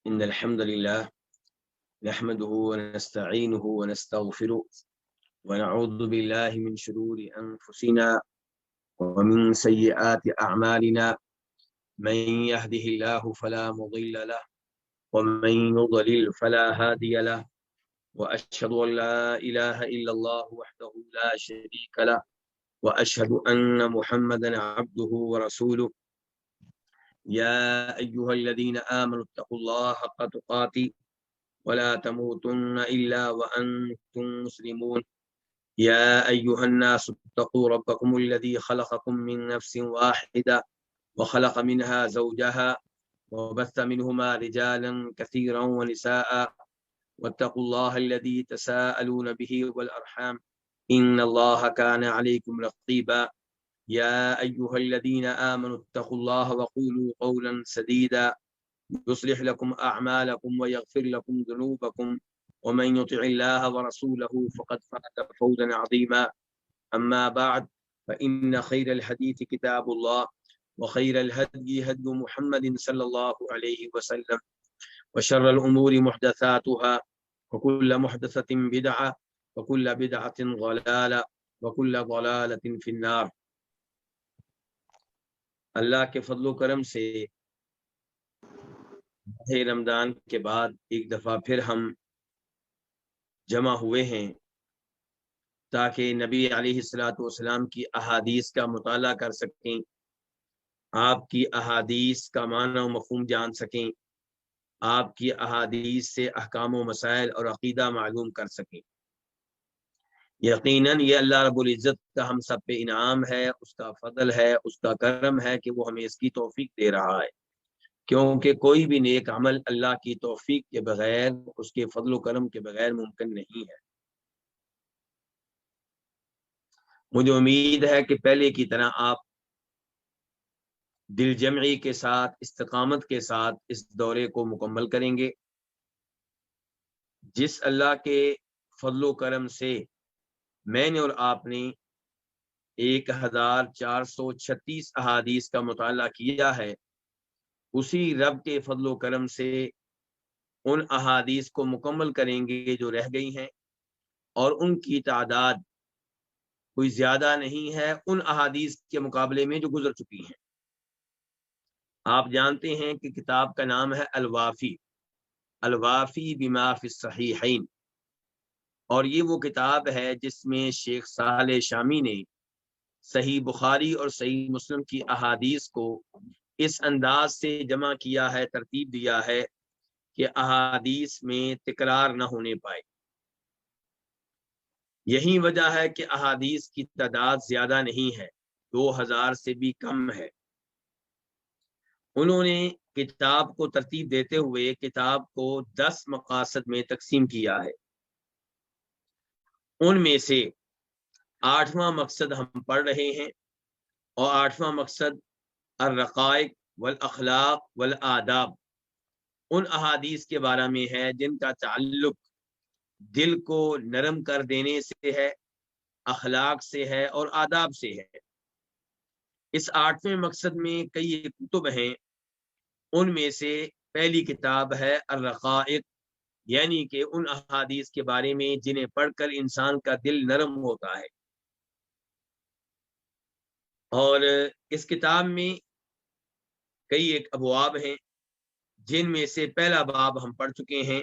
إن الحمد لله نحمده ونستعينه ونستغفره ونعوذ بالله من شرور أنفسنا ومن سيئات أعمالنا من يهده الله فلا مضل له ومن يضلل فلا هادي له وأشهد أن لا إله إلا الله وحده لا شريك له وأشهد أن محمدا عبده ورسوله يا أيها الذين آمنوا اتقوا الله حق تقاته ولا تموتن إلا وأنتم مسلمون يا أيها الناس اتقوا ربكم الذي خلقكم من نفس واحدة وخلق منها زوجها وبث منهما رجالا كثيرا ونساء واتقوا الله الذي تساءلون به والأرحام إن الله كان عليكم رقيبا يا أيها الذين آمنوا اتقوا الله وقولوا قولا سديدا يصلح لكم أعمالكم ويغفر لكم ذنوبكم ومن يطع الله ورسوله فقد فاز فوزا عظيما أما بعد فإن خير الحديث كتاب الله وخير الهدي هدي محمد صلى الله عليه وسلم وشر الأمور محدثاتها وكل محدثة بدعة وكل بدعة ضلالة وكل ضلالة في النار۔ اللہ کے فضل و کرم سے ماہ رمضان کے بعد ایک دفعہ پھر ہم جمع ہوئے ہیں تاکہ نبی علیہ الصلاۃ والسلام کی احادیث کا مطالعہ کر سکیں، آپ کی احادیث کا معنی و مفہوم جان سکیں، آپ کی احادیث سے احکام و مسائل اور عقیدہ معلوم کر سکیں۔ یقیناً یہ اللہ رب العزت کا ہم سب پہ انعام ہے، اس کا فضل ہے، اس کا کرم ہے کہ وہ ہمیں اس کی توفیق دے رہا ہے، کیونکہ کوئی بھی نیک عمل اللہ کی توفیق کے بغیر، اس کے فضل و کرم کے بغیر ممکن نہیں ہے۔ مجھے امید ہے کہ پہلے کی طرح آپ دل جمعی کے ساتھ، استقامت کے ساتھ اس دورے کو مکمل کریں گے۔ جس اللہ کے فضل و کرم سے میں نے اور آپ نے 1436 احادیث کا مطالعہ کیا ہے، اسی رب کے فضل و کرم سے ان احادیث کو مکمل کریں گے جو رہ گئی ہیں، اور ان کی تعداد کوئی زیادہ نہیں ہے ان احادیث کے مقابلے میں جو گزر چکی ہیں۔ آپ جانتے ہیں کہ کتاب کا نام ہے الوافی، الوافی بما فی الصحیحین، اور یہ وہ کتاب ہے جس میں شیخ صالح شامی نے صحیح بخاری اور صحیح مسلم کی احادیث کو اس انداز سے جمع کیا ہے، ترتیب دیا ہے کہ احادیث میں تکرار نہ ہونے پائے۔ یہی وجہ ہے کہ احادیث کی تعداد زیادہ نہیں ہے، 2000 سے بھی کم ہے۔ انہوں نے کتاب کو ترتیب دیتے ہوئے کتاب کو 10 مقاصد میں تقسیم کیا ہے۔ ان میں سے 8واں مقصد ہم پڑھ رہے ہیں، اور 8واں مقصد الرقائق والاخلاق والآداب، ان احادیث کے بارے میں ہے جن کا تعلق دل کو نرم کر دینے سے ہے، اخلاق سے ہے اور آداب سے ہے۔ اس 8ویں مقصد میں کئی کتب ہیں، ان میں سے پہلی کتاب ہے الرقائق، یعنی کہ ان احادیث کے بارے میں جنہیں پڑھ کر انسان کا دل نرم ہوتا ہے۔ اور اس کتاب میں کئی ایک ابواب ہیں، جن میں سے پہلا باب ہم پڑھ چکے ہیں،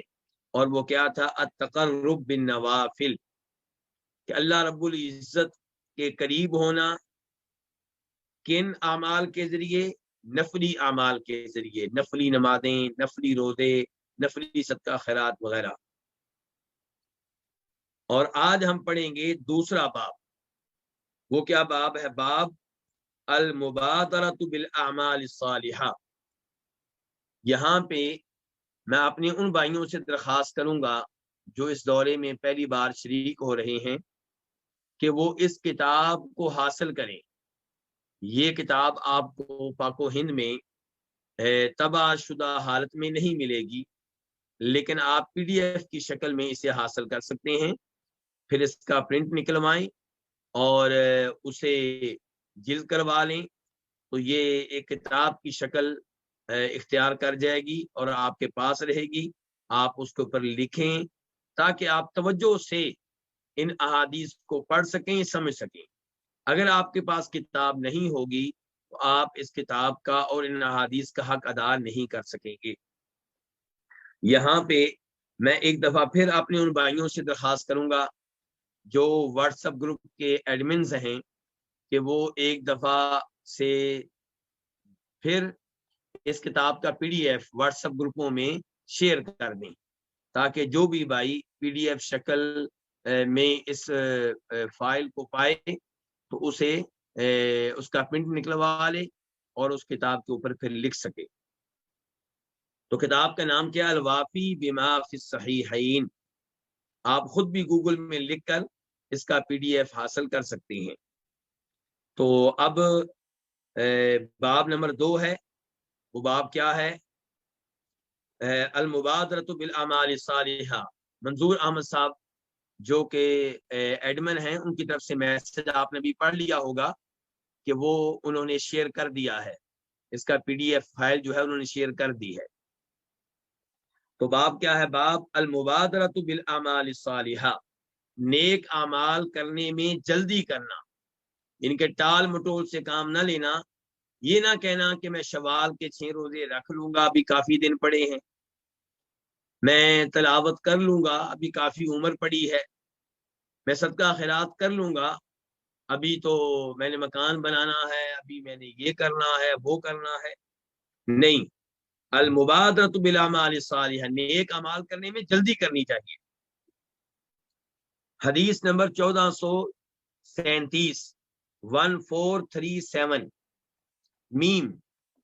اور وہ کیا تھا؟ التقرب بالنوافل، کہ اللہ رب العزت کے قریب ہونا کن اعمال کے ذریعے؟ نفلی اعمال کے ذریعے، نفلی نمازیں، نفلی روزے، نفلی صدقہ خیرات وغیرہ۔ اور آج ہم پڑھیں گے دوسرا باب۔ وہ کیا باب ہے؟ باب المبادرۃ بالاعمال الصالحہ۔ یہاں پہ میں اپنے ان بھائیوں سے درخواست کروں گا جو اس دورے میں پہلی بار شریک ہو رہے ہیں کہ وہ اس کتاب کو حاصل کریں۔ یہ کتاب آپ کو پاک و ہند میں طبع شدہ حالت میں نہیں ملے گی، لیکن آپ PDF کی شکل میں اسے حاصل کر سکتے ہیں۔ پھر اس کا پرنٹ نکلوائیں اور اسے جلد کروا لیں، تو یہ ایک کتاب کی شکل اختیار کر جائے گی اور آپ کے پاس رہے گی، آپ اس کے اوپر لکھیں تاکہ آپ توجہ سے ان احادیث کو پڑھ سکیں، سمجھ سکیں۔ اگر آپ کے پاس کتاب نہیں ہوگی تو آپ اس کتاب کا اور ان احادیث کا حق ادا نہیں کر سکیں گے۔ یہاں پہ میں ایک دفعہ پھر اپنے ان بھائیوں سے درخواست کروں گا جو واٹس ایپ گروپ کے ایڈمنز ہیں کہ وہ ایک دفعہ سے پھر اس کتاب کا پی ڈی ایف واٹس ایپ گروپوں میں شیئر کر دیں تاکہ جو بھی بھائی پی ڈی ایف شکل میں اس فائل کو پائے تو اسے اس کا پرنٹ نکلوا لے اور اس کتاب کے اوپر پھر لکھ سکے۔ تو کتاب کا نام کیا؟ الوافی بما فی الصحیحین۔ آپ خود بھی گوگل میں لکھ کر اس کا پی ڈی ایف حاصل کر سکتے ہیں۔ تو اب باب نمبر 2 ہے، وہ باب کیا ہے؟ المبادرۃ بالاعمال الصالحہ۔ منظور احمد صاحب جو کہ ایڈمن ہیں، ان کی طرف سے میسج آپ نے بھی پڑھ لیا ہوگا کہ وہ انہوں نے شیئر کر دیا ہے، اس کا پی ڈی ایف فائل جو ہے انہوں نے شیئر کر دی ہے۔ تو باب کیا ہے؟ باب المبادرۃ بالاعمال الصالحہ، نیک اعمال کرنے میں جلدی کرنا، ان کے ٹال مٹول سے کام نہ لینا۔ یہ نہ کہنا کہ میں شوال کے 6 روزے رکھ لوں گا، ابھی کافی دن پڑے ہیں، میں تلاوت کر لوں گا، ابھی کافی عمر پڑی ہے، میں صدقہ خیرات کر لوں گا، ابھی تو میں نے مکان بنانا ہے، ابھی میں نے یہ کرنا ہے وہ کرنا ہے۔ نہیں، المبادرۃ بالاعمال الصالحہ، نیک اعمال کرنے میں جلدی کرنی چاہیے۔ حدیث نمبر 1437 1437 میم۔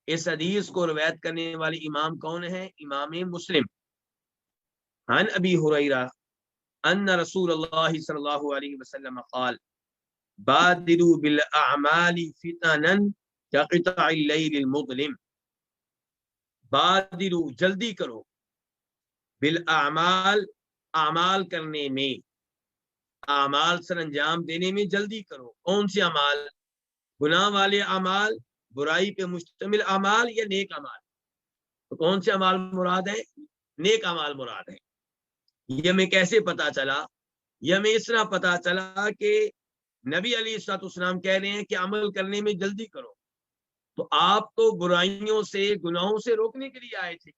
اس حدیث کو روایت کرنے والے امام کون ہیں؟ امام مسلم۔ عن ابی ہریرہ ان رسول اللہ صلی اللہ علیہ وسلم قال بادروا بالاعمال فتنا كقطع اللیل المظلم۔ بادروا، جلدی کرو، بالاعمال، اعمال کرنے میں، اعمال سر انجام دینے میں جلدی کرو۔ کون سے اعمال؟ گناہ والے اعمال، برائی پہ مشتمل اعمال یا نیک اعمال؟ تو کون سے اعمال مراد ہیں؟ نیک اعمال مراد ہیں۔ یہ ہمیں کیسے پتا چلا؟ یہ ہمیں اس طرح پتا چلا کہ نبی علیہ الصلوۃ والسلام کہہ رہے ہیں کہ عمل کرنے میں جلدی کرو، تو آپ تو برائیوں سے، گناہوں سے روکنے کے لیے آئے تھے۔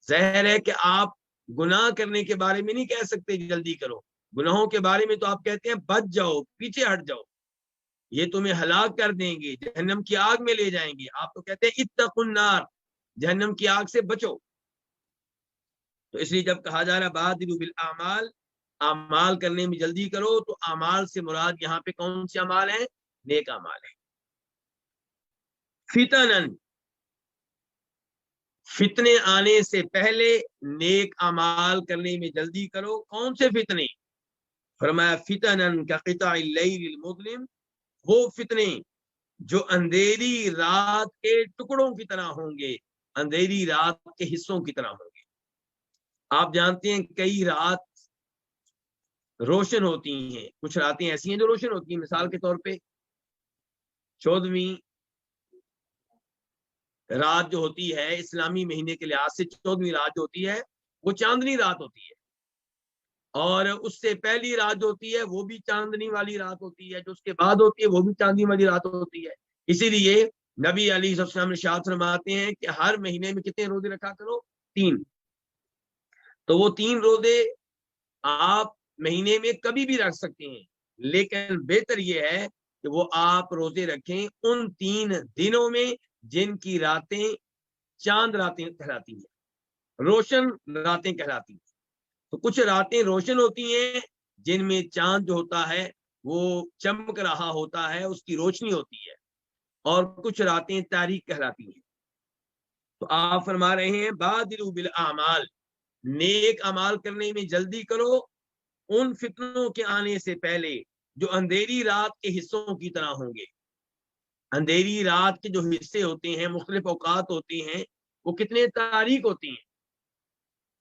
ظاہر ہے کہ آپ گناہ کرنے کے بارے میں نہیں کہہ سکتے جلدی کرو، گناہوں کے بارے میں تو آپ کہتے ہیں بچ جاؤ، پیچھے ہٹ جاؤ، یہ تمہیں ہلاک کر دیں گے، جہنم کی آگ میں لے جائیں گے۔ آپ تو کہتے ہیں اتقوا النار، جہنم کی آگ سے بچو۔ تو اس لیے جب کہا جا رہا بادروا بالاعمال، اعمال کرنے میں جلدی کرو، تو اعمال سے مراد یہاں پہ کون سے اعمال ہیں؟ نیک اعمال ہیں۔ فتنن، فتنے آنے سے پہلے نیک اعمال کرنے میں جلدی کرو۔ کون سے فتنے؟ فرمایا فتنن کقطع اللیل المظلم، وہ فتنے جو اندھیری رات کے ٹکڑوں کی طرح ہوں گے، اندھیری رات کے حصوں کی طرح ہوں گے۔ آپ جانتے ہیں کئی رات روشن ہوتی ہیں، کچھ راتیں ایسی ہیں جو روشن ہوتی ہیں، مثال کے طور پہ 14ویں رات جو ہوتی ہے اسلامی مہینے کے لحاظ سے، 14ویں رات جو ہوتی ہے وہ چاندنی رات ہوتی ہے، اور اس سے پہلی رات جو ہوتی ہے وہ بھی چاندنی والی رات ہوتی ہے، جو اس کے بعد ہوتی ہے وہ بھی چاندنی والی رات ہوتی ہے۔ اسی لیے نبی علیہ السلام ارشاد فرماتے ہیں کہ ہر مہینے میں کتنے روزے رکھا کرو؟ 3۔ تو وہ 3 روزے آپ مہینے میں کبھی بھی رکھ سکتے ہیں، لیکن بہتر یہ ہے کہ وہ آپ روزے رکھیں ان 3 دنوں میں جن کی راتیں چاند راتیں کہلاتی ہیں، روشن راتیں کہلاتی ہیں۔ تو کچھ راتیں روشن ہوتی ہیں جن میں چاند جو ہوتا ہے وہ چمک رہا ہوتا ہے، اس کی روشنی ہوتی ہے، اور کچھ راتیں تاریک کہلاتی ہیں۔ تو آپ فرما رہے ہیں بادروا بالاعمال، نیک اعمال کرنے میں جلدی کرو ان فتنوں کے آنے سے پہلے جو اندھیری رات کے حصوں کی طرح ہوں گے۔ اندھیری رات کے جو حصے ہوتے ہیں، مختلف اوقات ہوتے ہیں، وہ کتنے تاریک ہوتی ہیں،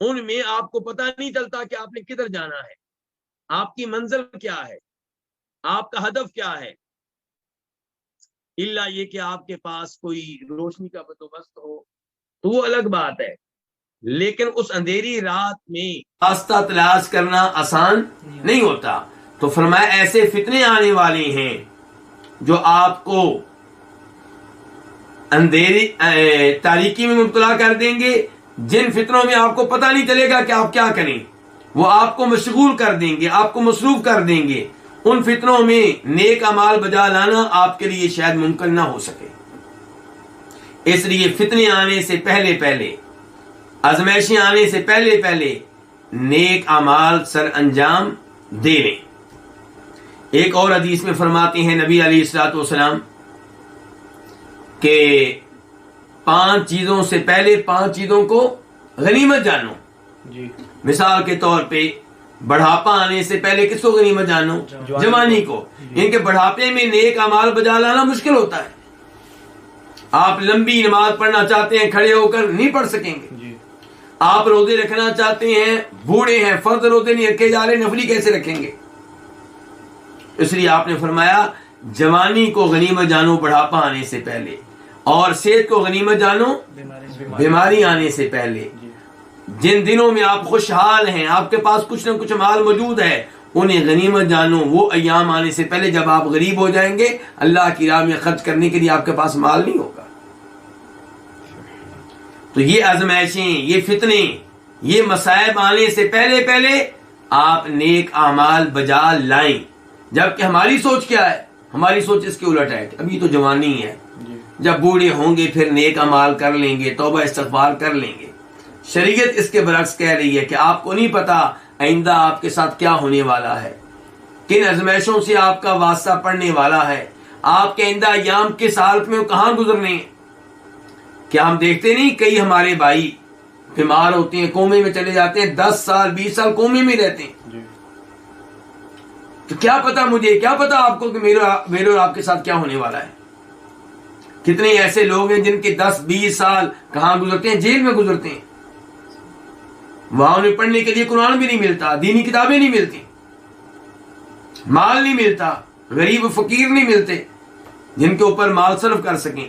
ان میں آپ کو پتہ نہیں چلتا کہ آپ نے کدھر جانا ہے، آپ کی منزل کیا ہے، آپ کا ہدف کیا ہے، الا یہ کہ آپ کے پاس کوئی روشنی کا بندوبست ہو، تو وہ الگ بات ہے، لیکن اس اندھیری رات میں راستہ تلاش کرنا آسان نہیں ہوتا. تو فرمایا ایسے فتنے آنے والے ہیں جو آپ کو اندھیری تاریکی میں مبتلا کر دیں گے، جن فتنوں میں آپ کو پتہ نہیں چلے گا کہ آپ کیا کریں. وہ آپ کو مشغول کر دیں گے، آپ کو مصروف کر دیں گے. ان فتنوں میں نیک اعمال بجا لانا آپ کے لیے شاید ممکن نہ ہو سکے. اس لیے فتنے آنے سے پہلے پہلے، آزمائشیں آنے سے پہلے پہلے نیک اعمال سر انجام دے لیں. ایک اور حدیث میں فرماتے ہیں نبی علیہ الصلوۃ والسلام کہ 5 چیزوں سے پہلے 5 چیزوں کو غنیمت جانو. جی. مثال کے طور پہ بڑھاپا آنے سے پہلے کس کو غنیمت جانو؟ جوانی کو. ان کے بڑھاپے میں نیک اعمال بجا لانا مشکل ہوتا ہے. آپ لمبی نماز پڑھنا چاہتے ہیں، کھڑے ہو کر نہیں پڑھ سکیں گے. جی. آپ روزے رکھنا چاہتے ہیں، بوڑھے ہیں، فرض روزے نہیں رکھے جا رہے، نفلی کیسے رکھیں گے؟ اس لیے آپ نے فرمایا جوانی کو غنیمت جانو بڑھاپا آنے سے پہلے، اور صحت کو غنیمت جانو بیماری آنے سے پہلے. جن دنوں میں آپ خوشحال ہیں، آپ کے پاس کچھ نہ کچھ مال موجود ہے، انہیں غنیمت جانو وہ ایام آنے سے پہلے جب آپ غریب ہو جائیں گے، اللہ کی راہ میں خرچ کرنے کے لیے آپ کے پاس مال نہیں ہوگا. تو یہ آزمائشیں، یہ فتنے، یہ مصائب آنے سے پہلے پہلے آپ نیک اعمال بجا لائیں. جبکہ ہماری سوچ کیا ہے؟ ہماری سوچ اس کے الٹ ہے کہ ابھی تو جوانی ہے، جب بوڑھے ہوں گے پھر نیک اعمال کر لیں گے، توبہ استغفار کر لیں گے. شریعت اس کے برعکس کہہ رہی ہے کہ آپ کو نہیں پتا آئندہ آپ کے ساتھ کیا ہونے والا ہے، کن آزمائشوں سے آپ کا واسطہ پڑنے والا ہے، آپ کے آئندہ ایام کس حالت میں کہاں گزرنے ہیں. کیا ہم دیکھتے نہیں کئی ہمارے بھائی بیمار ہوتے ہیں، کومے میں چلے جاتے ہیں، 10 سال 20 سال کومے میں رہتے ہیں. تو کیا پتا مجھے، کیا پتا آپ کو کہ میرے اور آپ کے ساتھ کیا ہونے والا ہے. کتنے ایسے لوگ ہیں جن کے 10-20 سال کہاں گزرتے ہیں؟ جیل میں گزرتے ہیں. وہاں انہیں پڑھنے کے لیے قرآن بھی نہیں ملتا، دینی کتابیں نہیں ملتی، مال نہیں ملتا، غریب و فقیر نہیں ملتے جن کے اوپر مال صرف کر سکیں.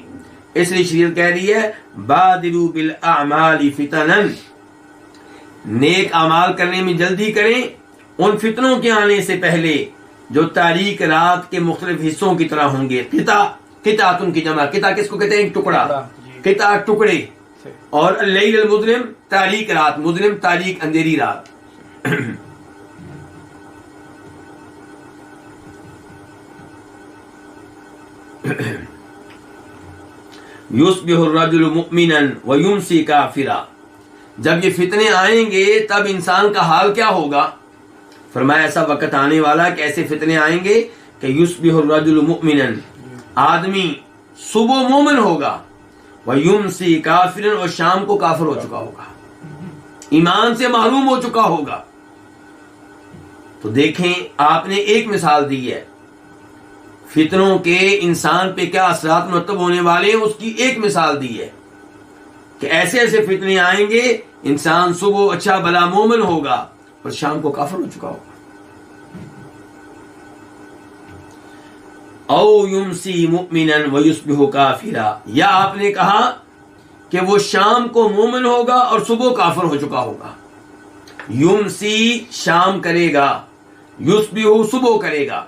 اس لیے شریعت کہہ رہی ہے بادروا بالاعمال فتنا، نیک اعمال کرنے میں جلدی کریں ان فتنوں کے آنے سے پہلے جو تاریک رات کے مختلف حصوں کی طرح ہوں گے. قطعۃ کی جمع، قطع کس کو کہتے ہیں؟ ایک ٹکڑا. قطع ٹکڑے. اور اللیل المظلم تاریک رات، مظلم تاریک اندھیری رات. یصبح الرجل مؤمنا ویمسی کافرا. جب یہ فتنے آئیں گے تب انسان کا حال کیا ہوگا؟ فرمایا ایسا وقت آنے والا کہ ایسے فتنے آئیں گے کہ یصبح الرجل مؤمنا، آدمی صبح مومن ہوگا، ویمسی کافرا، اور شام کو کافر ہو چکا ہوگا، ایمان سے محروم ہو چکا ہوگا. تو دیکھیں آپ نے ایک مثال دی ہے فتنوں کے انسان پہ کیا اثرات مرتب ہونے والے ہیں، اس کی ایک مثال دی ہے کہ ایسے ایسے فتنے آئیں گے انسان صبح اچھا بلا مومن ہوگا اور شام کو کافر ہو چکا ہوگا. او یمسی مؤمنا ویصبح کافرا، یا آپ نے کہا کہ وہ شام کو مومن ہوگا اور صبح کافر ہو چکا ہوگا. یمسی شام کرے گا، یصبح صبح کرے گا،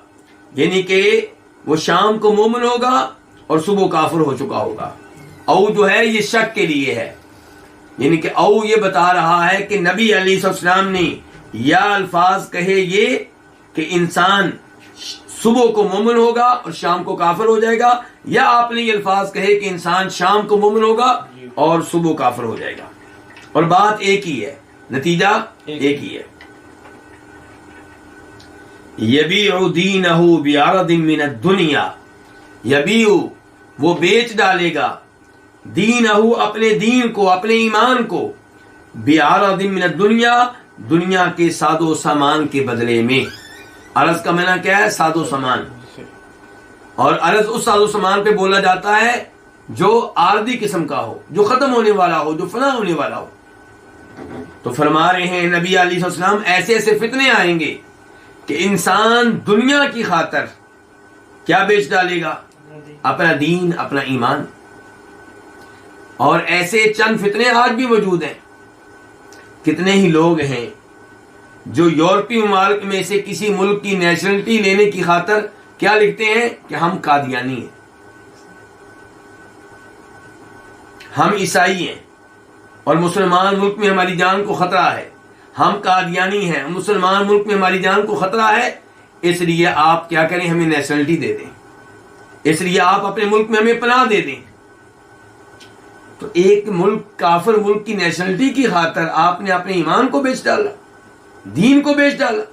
یعنی کہ وہ شام کو مومن ہوگا اور صبح کافر ہو چکا ہوگا. او جو ہے یہ شک کے لیے ہے، یعنی کہ او یہ بتا رہا ہے کہ نبی علیہ السلام نے یا الفاظ کہے یہ کہ انسان صبح کو مومن ہوگا اور شام کو کافر ہو جائے گا، یا آپ نے یہ الفاظ کہے کہ انسان شام کو مومن ہوگا اور صبح کافر ہو جائے گا. اور بات ایک ہی ہے، نتیجہ ایک ہی ہے. یبیع دینہ بعرض من الدنیا، یبیع وہ بیچ ڈالے گا، دینہ اپنے دین کو، اپنے ایمان کو، بعرض من الدنیا دنیا کے ساد و سامان کے بدلے میں. عرض کا معنی کیا ہے؟ ساد و سامان. اور عرض اس ساد و سامان پہ بولا جاتا ہے جو عارضی قسم کا ہو، جو ختم ہونے والا ہو، جو فنا ہونے والا ہو. تو فرما رہے ہیں نبی علیہ السلام ایسے ایسے فتنے آئیں گے کہ انسان دنیا کی خاطر کیا بیچ ڈالے گا؟ اپنا دین، اپنا ایمان. اور ایسے چند فتنے آج بھی موجود ہیں. کتنے ہی لوگ ہیں جو یورپی ممالک میں سے کسی ملک کی نیشنلٹی لینے کی خاطر کیا لکھتے ہیں کہ ہم قادیانی ہیں، ہم عیسائی ہیں اور مسلمان ملک میں ہماری جان کو خطرہ ہے، ہم قادیانی ہیں، مسلمان ملک میں ہماری جان کو خطرہ ہے، اس لیے آپ کیا کریں، ہمیں نیشنلٹی دے دیں، اس لیے آپ اپنے ملک میں ہمیں پناہ دے دیں. تو ایک ملک، کافر ملک کی نیشنلٹی کی خاطر آپ نے اپنے ایمان کو بیچ ڈالا، دین کو بیچ ڈالا.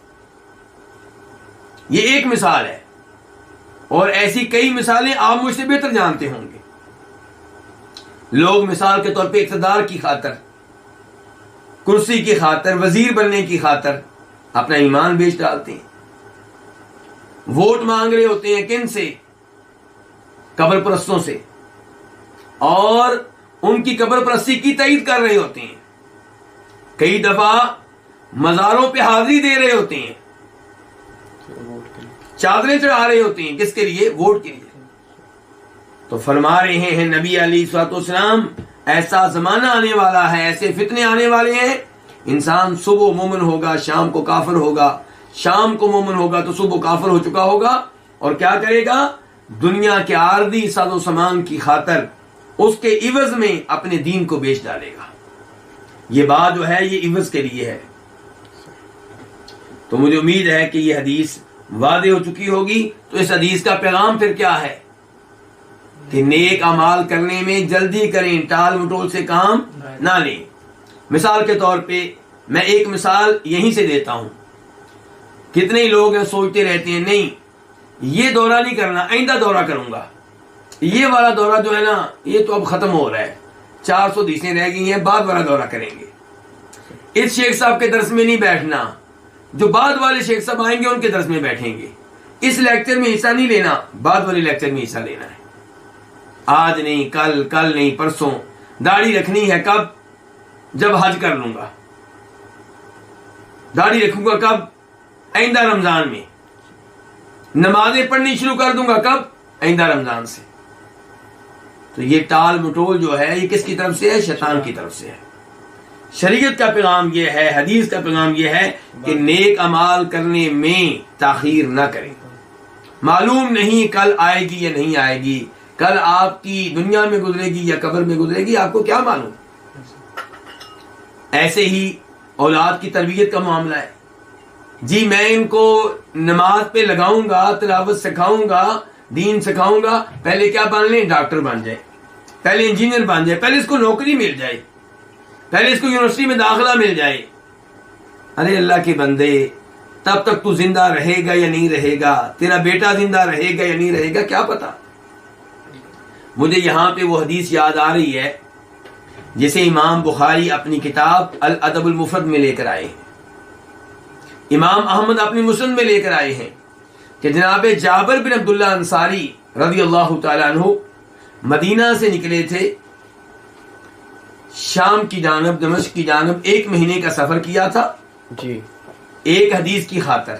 یہ ایک مثال ہے، اور ایسی کئی مثالیں آپ مجھ سے بہتر جانتے ہوں گے. لوگ مثال کے طور پہ اقتدار کی خاطر، کرسی کی خاطر، وزیر بننے کی خاطر اپنا ایمان بیچ ڈالتے ہیں. ووٹ مانگ رہے ہوتے ہیں کن سے؟ قبر پرستوں سے، اور ان کی قبر پرستی کی تائید کر رہے ہوتے ہیں. کئی دفعہ مزاروں پہ حاضری دے رہے ہوتے ہیں، چادریں چڑھا رہے ہوتے ہیں، کس کے لیے؟ ووٹ کے لیے. تو فرما رہے ہیں نبی علیہ الصلوۃ والسلام، ایسا زمانہ آنے والا ہے، ایسے فتنے آنے والے ہیں، انسان صبح مومن ہوگا، شام کو کافر ہوگا، شام کو مومن ہوگا تو صبح کافر ہو چکا ہوگا، اور کیا کرے گا؟ دنیا کے عارضی ساز و سامان کی خاطر اس کے عوض میں اپنے دین کو بیچ ڈالے گا. یہ بات جو ہے یہ عوض کے لیے ہے. تو مجھے امید ہے کہ یہ حدیث واضح ہو چکی ہوگی. تو اس حدیث کا پیغام پھر کیا ہے کہ نیک اعمال کرنے میں جلدی کریں، ٹال مٹول سے کام نہ لیں. مثال کے طور پہ میں ایک مثال یہیں سے دیتا ہوں. کتنے ہی لوگ ہیں سوچتے رہتے ہیں نہیں یہ دورہ نہیں کرنا، آئندہ دورہ کروں گا، یہ والا دورہ جو ہے نا یہ تو اب ختم ہو رہا ہے، 400 حدیثیں رہ گئی ہیں، بعد والا دورہ کریں گے. اس شیخ صاحب کے درس میں نہیں بیٹھنا، جو بعد والے شیخ صاحب آئیں گے ان کے درس میں بیٹھیں گے. اس لیکچر میں حصہ نہیں لینا، بعد والے لیکچر میں حصہ لینا ہے. آج نہیں، کل نہیں، پرسوں. داڑھی رکھنی ہے کب؟ جب حج کر لوں گا. داڑھی رکھوں گا کب؟ آئندہ رمضان میں. نمازیں پڑھنی شروع کر دوں گا کب؟ آئندہ رمضان سے. تو یہ ٹال مٹول جو ہے یہ کس کی طرف سے ہے؟ شیطان کی طرف سے ہے. شریعت کا پیغام یہ ہے، حدیث کا پیغام یہ ہے کہ نیک اعمال کرنے میں تاخیر نہ کریں. معلوم نہیں کل آئے گی یا نہیں آئے گی، کل آپ کی دنیا میں گزرے گی یا قبر میں گزرے گی، آپ کو کیا معلوم. ایسے ہی اولاد کی تربیت کا معاملہ ہے. جی میں ان کو نماز پہ لگاؤں گا، تلاوت سکھاؤں گا، دین سکھاؤں گا، پہلے کیا بن لیں؟ ڈاکٹر بن جائے، پہلے انجینئر بن جائے، پہلے اس کو نوکری مل جائے، پہلے اس کو یونیورسٹی میں داخلہ مل جائے. ارے اللہ کے بندے، تب تک تو زندہ رہے گا یا نہیں رہے گا، تیرا بیٹا زندہ رہے گا یا نہیں رہے گا، کیا پتا. مجھے یہاں پہ وہ حدیث یاد آ رہی ہے جسے امام بخاری اپنی کتاب الادب المفرد میں لے کر آئے ہیں، امام احمد اپنی مسند میں لے کر آئے ہیں کہ جناب جابر بن عبداللہ انصاری رضی اللہ تعالیٰ عنہ مدینہ سے نکلے تھے شام کی جانب، دمشق کی جانب. 1 مہینے کا سفر کیا تھا جی، ایک حدیث کی خاطر،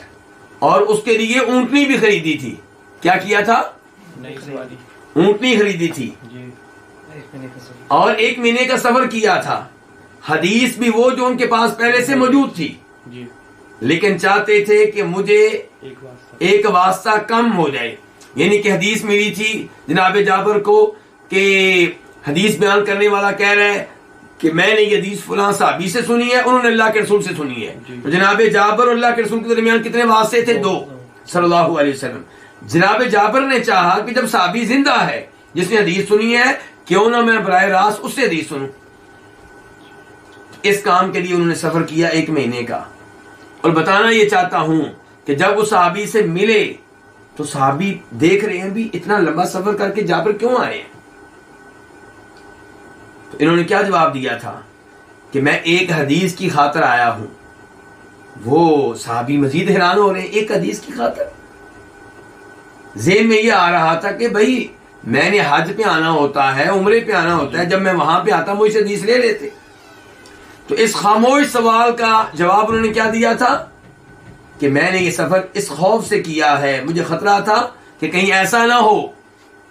اور اس کے لیے اونٹنی بھی خریدی تھی. کیا کیا تھا؟ اونٹنی خریدی تھی اور 1 مہینے کا سفر کیا تھا. حدیث بھی وہ جو ان کے پاس پہلے سے موجود تھی، لیکن چاہتے تھے کہ مجھے ایک واسطہ کم ہو جائے. یعنی کہ حدیث ملی تھی جناب جابر کو کہ حدیث بیان کرنے والا کہہ رہا ہے کہ میں نے یہ حدیث فلاں صحابی سے سنی ہے، انہوں نے اللہ کے رسول سے سنی ہے. تو جناب جابر اور اللہ کے رسول کے درمیان کتنے واسطے تھے؟ 2 صلی اللہ علیہ وسلم. جناب جابر نے چاہا کہ جب صحابی زندہ ہے جس نے حدیث سنی ہے، کیوں نہ میں براہ راست اس سے حدیث سنوں. اس کام کے لیے انہوں نے سفر کیا 1 مہینے کا. اور بتانا یہ چاہتا ہوں کہ جب وہ صحابی سے ملے تو صحابی دیکھ رہے ہیں بھی اتنا لمبا سفر کر کے جابر کیوں آئے ہیں. تو انہوں نے کیا جواب دیا تھا کہ میں ایک حدیث کی خاطر آیا ہوں. وہ صحابی مزید حیران ہو رہے ہیں، ایک حدیث کی خاطر. ذہن میں یہ آ رہا تھا کہ بھائی میں نے حج پہ آنا ہوتا ہے، عمرے پہ آنا ہوتا ہے، جب میں وہاں پہ آتا مجھ سے حدیث لے لیتے. تو اس خاموش سوال کا جواب انہوں نے کیا دیا تھا کہ میں نے یہ سفر اس خوف سے کیا ہے، مجھے خطرہ تھا کہ کہیں ایسا نہ ہو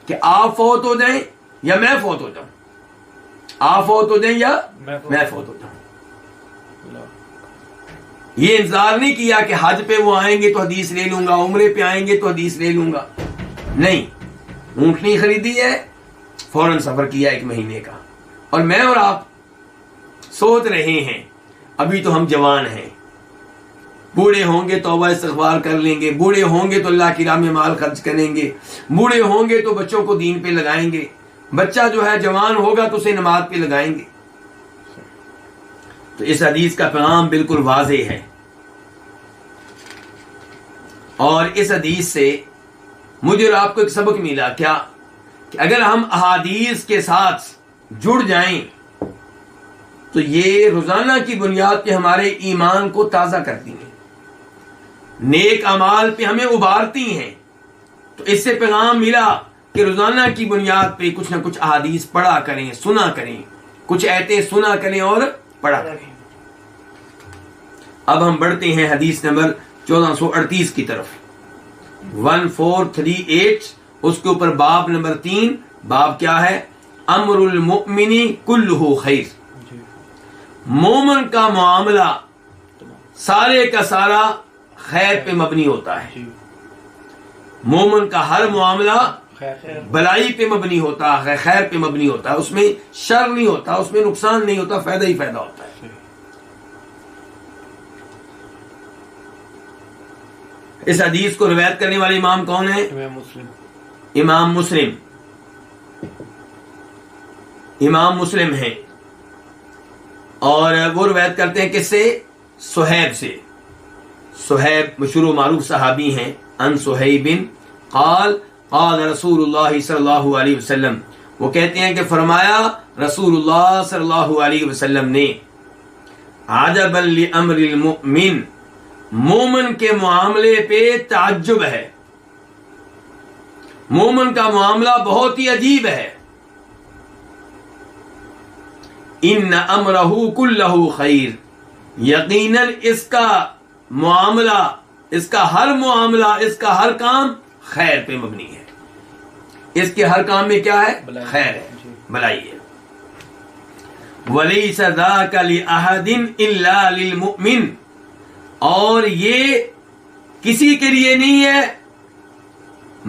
کہ آپ فوت ہو جائیں یا میں فوت ہو جاؤں. آپ فوت ہو جائیں یا میں فوت ہو جاؤں. یہ انتظار نہیں کیا کہ حج پہ وہ آئیں گے تو حدیث لے لوں گا, عمرے پہ آئیں گے تو حدیث لے لوں گا. نہیں, اونٹنی خریدی ہے, فوراً سفر کیا 1 مہینے کا, اور میں اور آپ سوچ رہے ہیں ابھی تو ہم جوان ہیں, بوڑھے ہوں گے توبہ استغفار کر لیں گے, بوڑھے ہوں گے تو اللہ کی راہ میں مال خرچ کریں گے, بوڑھے ہوں گے تو بچوں کو دین پہ لگائیں گے, بچہ جو ہے جوان ہوگا تو اسے نماز پہ لگائیں گے. تو اس حدیث کا پیغام بالکل واضح ہے, اور اس حدیث سے مجھے اور آپ کو ایک سبق ملا. کیا؟ کہ اگر ہم احادیث کے ساتھ جڑ جائیں تو یہ روزانہ کی بنیاد پہ ہمارے ایمان کو تازہ کرتی ہیں, نیک اعمال پہ ہمیں ابھارتی ہیں. تو اس سے پیغام ملا کہ روزانہ کی بنیاد پہ کچھ نہ کچھ احادیث پڑھا کریں, سنا کریں, کچھ آیتیں سنا کریں اور پڑھا کریں. اب ہم بڑھتے ہیں حدیث نمبر 1438 کی طرف, 1438. اس کے اوپر باب نمبر 3. باب کیا ہے؟ امر المؤمن کلہ خیر. مومن کا معاملہ سارے کا سارا خیر پہ مبنی ہوتا ہے. مومن کا ہر معاملہ بلائی پہ مبنی ہوتا ہے, خیر پہ مبنی ہوتا ہے. اس میں شر نہیں ہوتا, اس میں نقصان نہیں ہوتا, فائدہ ہی فائدہ ہوتا ہے. اس حدیث کو روایت کرنے والے امام کون ہیں؟ امام مسلم. امام مسلم ہیں, اور وہ روایت کرتے ہیں کس سے؟ صہیب سے. صہیب مشہور و معروف صحابی ہیں. ان صہیب قال قال رسول اللہ صلی اللہ علیہ وسلم, وہ کہتے ہیں کہ فرمایا رسول اللہ صلی اللہ علیہ وسلم نے, عجبا لامر المؤمن, مومن کے معاملے پہ تعجب ہے, مومن کا معاملہ بہت ہی عجیب ہے. ان امرہ کلہ خیر, یقیناً اس کا معاملہ, اس کا ہر معاملہ, اس کا ہر کام خیر پہ مبنی ہے. اس کے ہر کام میں کیا ہے؟ خیر ہے, بلائی ہے. ولیس ذاک لأحد الا للمؤمن, اور یہ کسی کے لیے نہیں ہے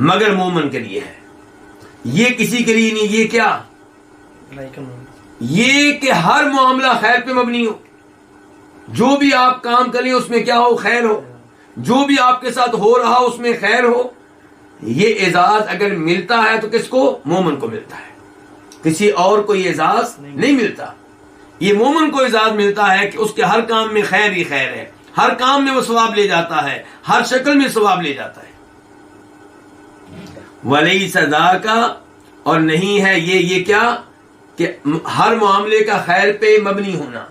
مگر مومن کے لیے ہے. یہ کسی کے لیے نہیں, یہ کیا؟ یہ کہ ہر معاملہ خیر پہ مبنی ہو. جو بھی آپ کام کریں اس میں کیا ہو؟ خیر ہو. جو بھی آپ کے ساتھ ہو رہا اس میں خیر ہو. یہ اعزاز اگر ملتا ہے تو کس کو؟ مومن کو ملتا ہے, کسی اور کو یہ اعزاز نہیں ملتا. یہ مومن کو اعزاز ملتا ہے کہ اس کے ہر کام میں خیر ہی خیر ہے, ہر کام میں وہ ثواب لے جاتا ہے, ہر شکل میں ثواب لے جاتا ہے. ولیس ذاک, اور نہیں ہے یہ کیا کہ ہر معاملے کا خیر پہ مبنی ہونا,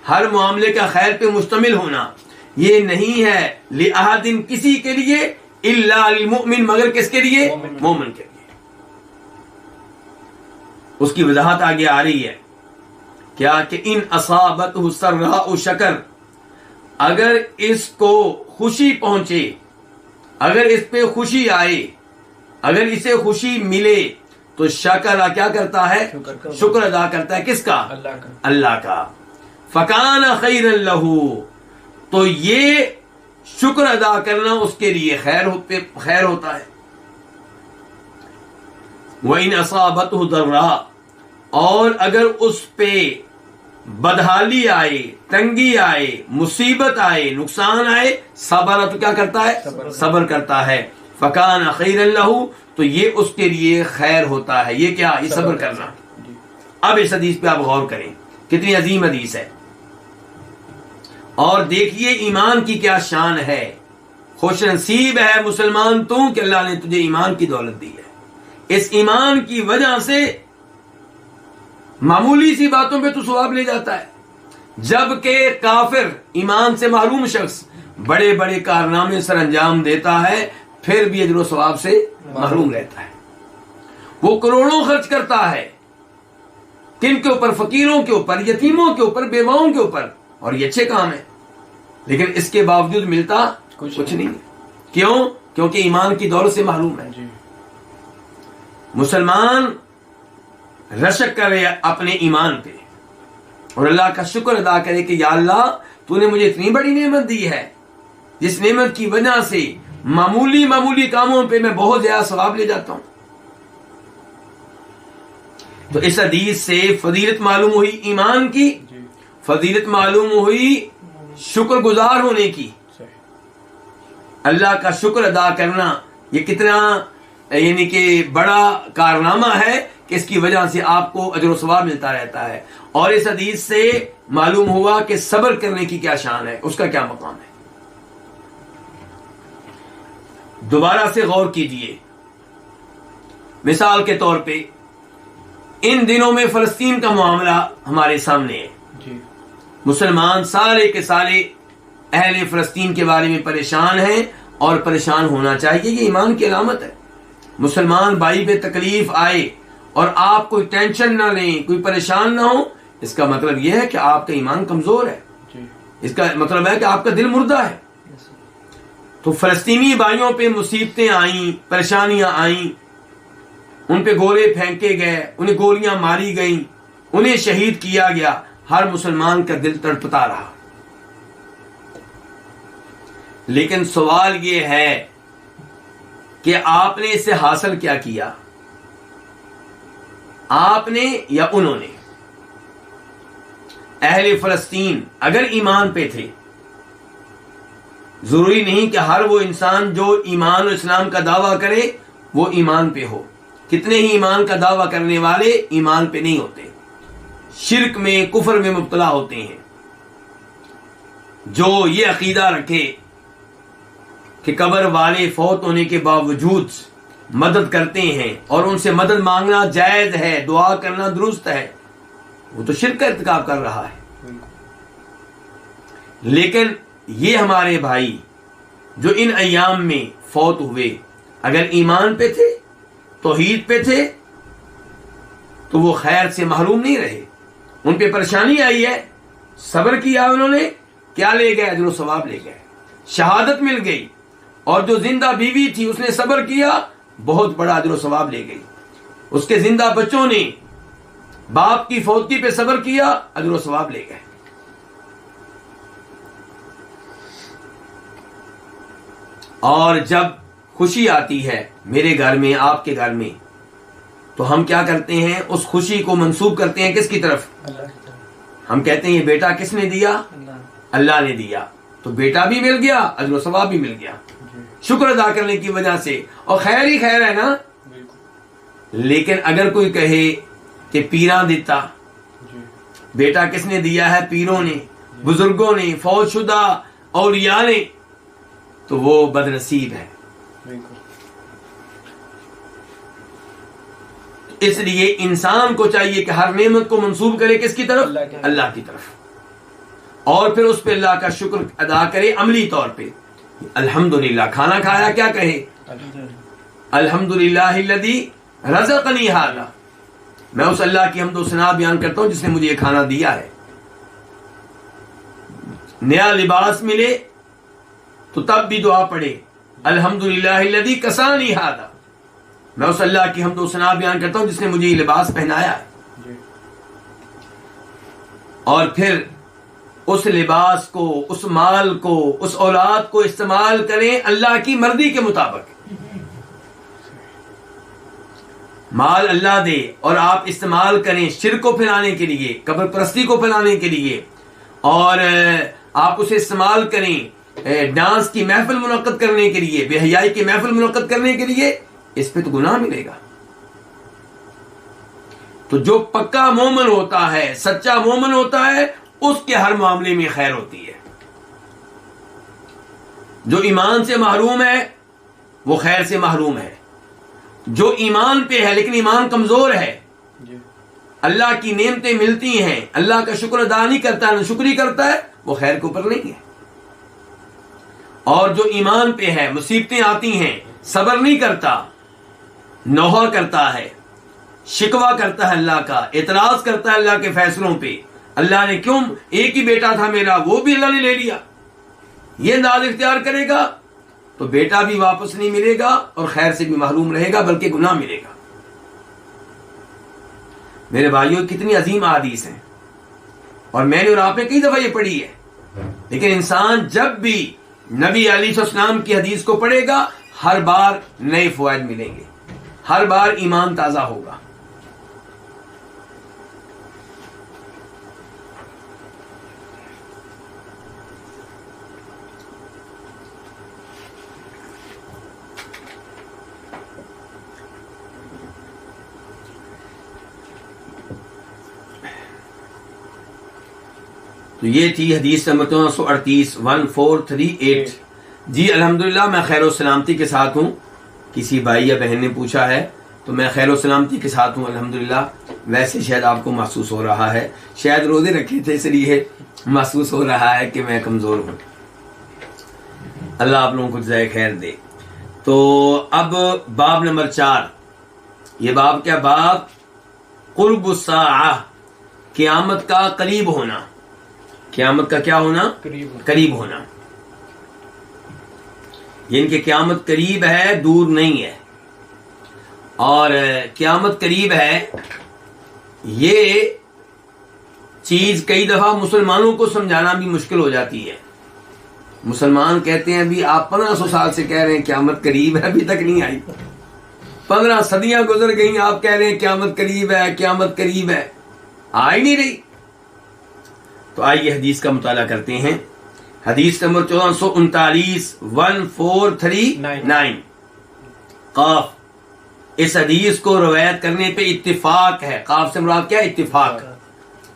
ہر معاملے کا خیر پہ مشتمل ہونا, یہ نہیں ہے لأحد کسی کے لیے, الا للمؤمن مگر کس کے لیے؟ مومن کے لیے. اس کی وضاحت آگے آ رہی ہے. کیا کہ ان اصابتہ سراء شکر, اگر اس کو خوشی پہنچے, اگر اس پہ خوشی آئے, اگر اسے خوشی ملے تو شکر کیا کرتا ہے؟ شکر ادا کرتا ہے. کس کا؟ اللہ کا. فکان خیرا لہ, تو یہ شکر ادا کرنا اس کے لیے خیر ہوتا ہے. وَإِنْ أَصَابَتْهُ ضَرَّاء, اور اگر اس پہ بدحالی آئے, تنگی آئے, مصیبت آئے, نقصان آئے, صبر, تو کیا کرتا ہے؟ صبر کرتا ہے. فکان خیرا لہ, تو یہ اس کے لیے خیر ہوتا ہے. یہ کیا؟ یہ صبر کرنا. اب اس حدیث پہ آپ غور کریں, کتنی عظیم حدیث ہے, اور دیکھیے ایمان کی کیا شان ہے. خوش نصیب ہے مسلمان تو کہ اللہ نے تجھے ایمان کی دولت دی ہے. اس ایمان کی وجہ سے معمولی سی باتوں پہ تو ثواب لے جاتا ہے, جبکہ کافر, ایمان سے محروم شخص بڑے بڑے کارنامے سر انجام دیتا ہے, پھر بھی اجر و ثواب سے محروم رہتا ہے. وہ کروڑوں خرچ کرتا ہے, کن کے اوپر؟ فقیروں کے اوپر, یتیموں کے اوپر, بیواؤں کے اوپر, اور یہ اچھے کام ہیں, لیکن اس کے باوجود ملتا کچھ نہیں. کیوں؟ کیونکہ ایمان کی دولت سے محروم ہے. مسلمان رشک کرے اپنے ایمان پہ اور اللہ کا شکر ادا کرے کہ یا اللہ تو نے مجھے اتنی بڑی نعمت دی ہے جس نعمت کی وجہ سے معمولی کاموں پہ میں بہت زیادہ ثواب لے جاتا ہوں. تو اس حدیث سے فضیلت معلوم ہوئی ایمان کی, فضیلت معلوم ہوئی شکر گزار ہونے کی. اللہ کا شکر ادا کرنا یہ کتنا یعنی کہ بڑا کارنامہ ہے کہ اس کی وجہ سے آپ کو اجر و ثواب ملتا رہتا ہے. اور اس حدیث سے معلوم ہوا کہ صبر کرنے کی کیا شان ہے, اس کا کیا مقام ہے. دوبارہ سے غور کیجئے. مثال کے طور پہ ان دنوں میں فلسطین کا معاملہ ہمارے سامنے ہے. مسلمان سارے کے سارے اہل فلسطین کے بارے میں پریشان ہیں اور پریشان ہونا چاہیے, یہ ایمان کی علامت ہے. مسلمان بھائی پہ تکلیف آئے اور آپ کوئی ٹینشن نہ لیں, کوئی پریشان نہ ہو, اس کا مطلب یہ ہے کہ آپ کا ایمان کمزور ہے. اس کا مطلب ہے کہ آپ کا دل مردہ ہے. تو فلسطینی بھائیوں پہ مصیبتیں آئیں, پریشانیاں آئیں, ان پہ گولے پھینکے گئے, انہیں گولیاں ماری گئیں, انہیں شہید کیا گیا. ہر مسلمان کا دل تڑپتا رہا. لیکن سوال یہ ہے کہ آپ نے اس سے حاصل کیا کیا, آپ نے یا انہوں نے. اہل فلسطین اگر ایمان پہ تھے, ضروری نہیں کہ ہر وہ انسان جو ایمان اور اسلام کا دعویٰ کرے وہ ایمان پہ ہو. کتنے ہی ایمان کا دعویٰ کرنے والے ایمان پہ نہیں ہوتے, شرک میں کفر میں مبتلا ہوتے ہیں. جو یہ عقیدہ رکھے کہ قبر والے فوت ہونے کے باوجود مدد کرتے ہیں اور ان سے مدد مانگنا جائز ہے, دعا کرنا درست ہے, وہ تو شرک کا ارتکاب کر رہا ہے. لیکن یہ ہمارے بھائی جو ان ایام میں فوت ہوئے اگر ایمان پہ تھے, توحید پہ تھے, تو وہ خیر سے محروم نہیں رہے. ان پہ پریشانی آئی ہے, صبر کیا انہوں نے, کیا لے گئے؟ اجر و ثواب لے گئے, شہادت مل گئی. اور جو زندہ بیوی تھی اس نے صبر کیا, بہت بڑا اجر و ثواب لے گئی. اس کے زندہ بچوں نے باپ کی فوتگی پہ صبر کیا, اجر و ثواب لے گئے. اور جب خوشی آتی ہے میرے گھر میں, آپ کے گھر میں, تو ہم کیا کرتے ہیں؟ اس خوشی کو منسوب کرتے ہیں کس کی طرف؟ ہم کہتے ہیں یہ بیٹا کس نے دیا؟ اللہ نے دیا. تو بیٹا بھی مل گیا, اجر و ثواب بھی مل گیا, شکر ادا کرنے کی وجہ سے, اور خیر ہی خیر ہے نا. لیکن اگر کوئی کہے کہ پیراں دیتا, بیٹا کس نے دیا ہے؟ پیروں نے, بزرگوں نے, فوت شدہ اولیاء نے, تو وہ بدنصیب ہے. اس لیے انسان کو چاہیے کہ ہر نعمت کو منسوب کرے کس کی طرف؟ اللہ کی طرف, اور پھر اس پہ اللہ کا شکر ادا کرے عملی طور پہ. الحمدللہ, کھانا کھایا کیا کہے؟ الحمدللہ الذی رزقنی ھذا, میں اس اللہ کی حمد و ثنا بیان کرتا ہوں جس نے مجھے یہ کھانا دیا ہے. نیا لباس ملے تو تب بھی دعا پڑھے الحمدللہ الذی کسانی ھذا, میں اس اللہ کی حمد و ثنا بیان کرتا ہوں جس نے مجھے یہ لباس پہنایا ہے. اور پھر اس لباس کو, اس مال کو, اس اولاد کو استعمال کریں اللہ کی مرضی کے مطابق. مال اللہ دے اور آپ استعمال کریں شرک کو پھیلانے کے لیے, قبر پرستی کو پھیلانے کے لیے, اور آپ اسے استعمال کریں ڈانس کی محفل منعقد کرنے کے لیے, بے حیائی کی محفل منعقد کرنے کے لیے, اس پہ تو گناہ ملے گا. تو جو پکا مومن ہوتا ہے, سچا مومن ہوتا ہے, اس کے ہر معاملے میں خیر ہوتی ہے. جو ایمان سے محروم ہے وہ خیر سے محروم ہے. جو ایمان پہ ہے لیکن ایمان کمزور ہے, اللہ کی نعمتیں ملتی ہیں, اللہ کا شکر ادا نہیں کرتا, نہ شکری کرتا ہے, وہ خیر کے اوپر نہیں ہے. اور جو ایمان پہ ہے, مصیبتیں آتی ہیں, صبر نہیں کرتا, نوحہ کرتا ہے, شکوہ کرتا ہے اللہ کا, اعتراض کرتا ہے اللہ کے فیصلوں پہ, اللہ نے کیوں, ایک ہی بیٹا تھا میرا وہ بھی اللہ نے لے لیا, یہ انداز اختیار کرے گا تو بیٹا بھی واپس نہیں ملے گا اور خیر سے بھی محروم رہے گا, بلکہ گناہ ملے گا. میرے بھائیوں کتنی عظیم احادیث ہیں، اور میں نے اور آپ نے کئی دفعہ یہ پڑھی ہے، لیکن انسان جب بھی نبی علیہ السلام کی حدیث کو پڑھے گا ہر بار نئے فوائد ملیں گے، ہر بار ایمان تازہ ہوگا۔ تو یہ تھی حدیث نمبر 1438 1438۔ جی الحمدللہ میں خیر و سلامتی کے ساتھ ہوں۔ کسی بھائی یا بہن نے پوچھا ہے تو میں خیر و سلامتی کے ساتھ ہوں الحمدللہ۔ ویسے شاید آپ کو محسوس ہو رہا ہے، شاید روزے رکھے تھے اس لیے محسوس ہو رہا ہے کہ میں کمزور ہوں۔ اللہ آپ لوگوں کو جزائے خیر دے۔ تو اب باب نمبر 4، یہ باب کیا؟ باب قرب الساعہ، قیامت کا قریب ہونا۔ قیامت کا کیا ہونا؟ قریب ہونا، یعنی کہ قیامت قریب ہے، دور نہیں ہے۔ اور قیامت قریب ہے، یہ چیز کئی دفعہ مسلمانوں کو سمجھانا بھی مشکل ہو جاتی ہے۔ مسلمان کہتے ہیں ابھی آپ 1500 سال سے کہہ رہے ہیں قیامت قریب ہے، ابھی تک نہیں آئی، 15 صدیاں گزر گئیں، آپ کہہ رہے ہیں قیامت قریب ہے، قیامت قریب ہے، آ ہی نہیں رہی۔ تو آئیے حدیث کا مطالعہ کرتے ہیں۔ حدیث نمبر 1439 1439 قاف۔ اس حدیث کو روایت کرنے پہ اتفاق ہے، قاف سے مراد کیا؟ اتفاق۔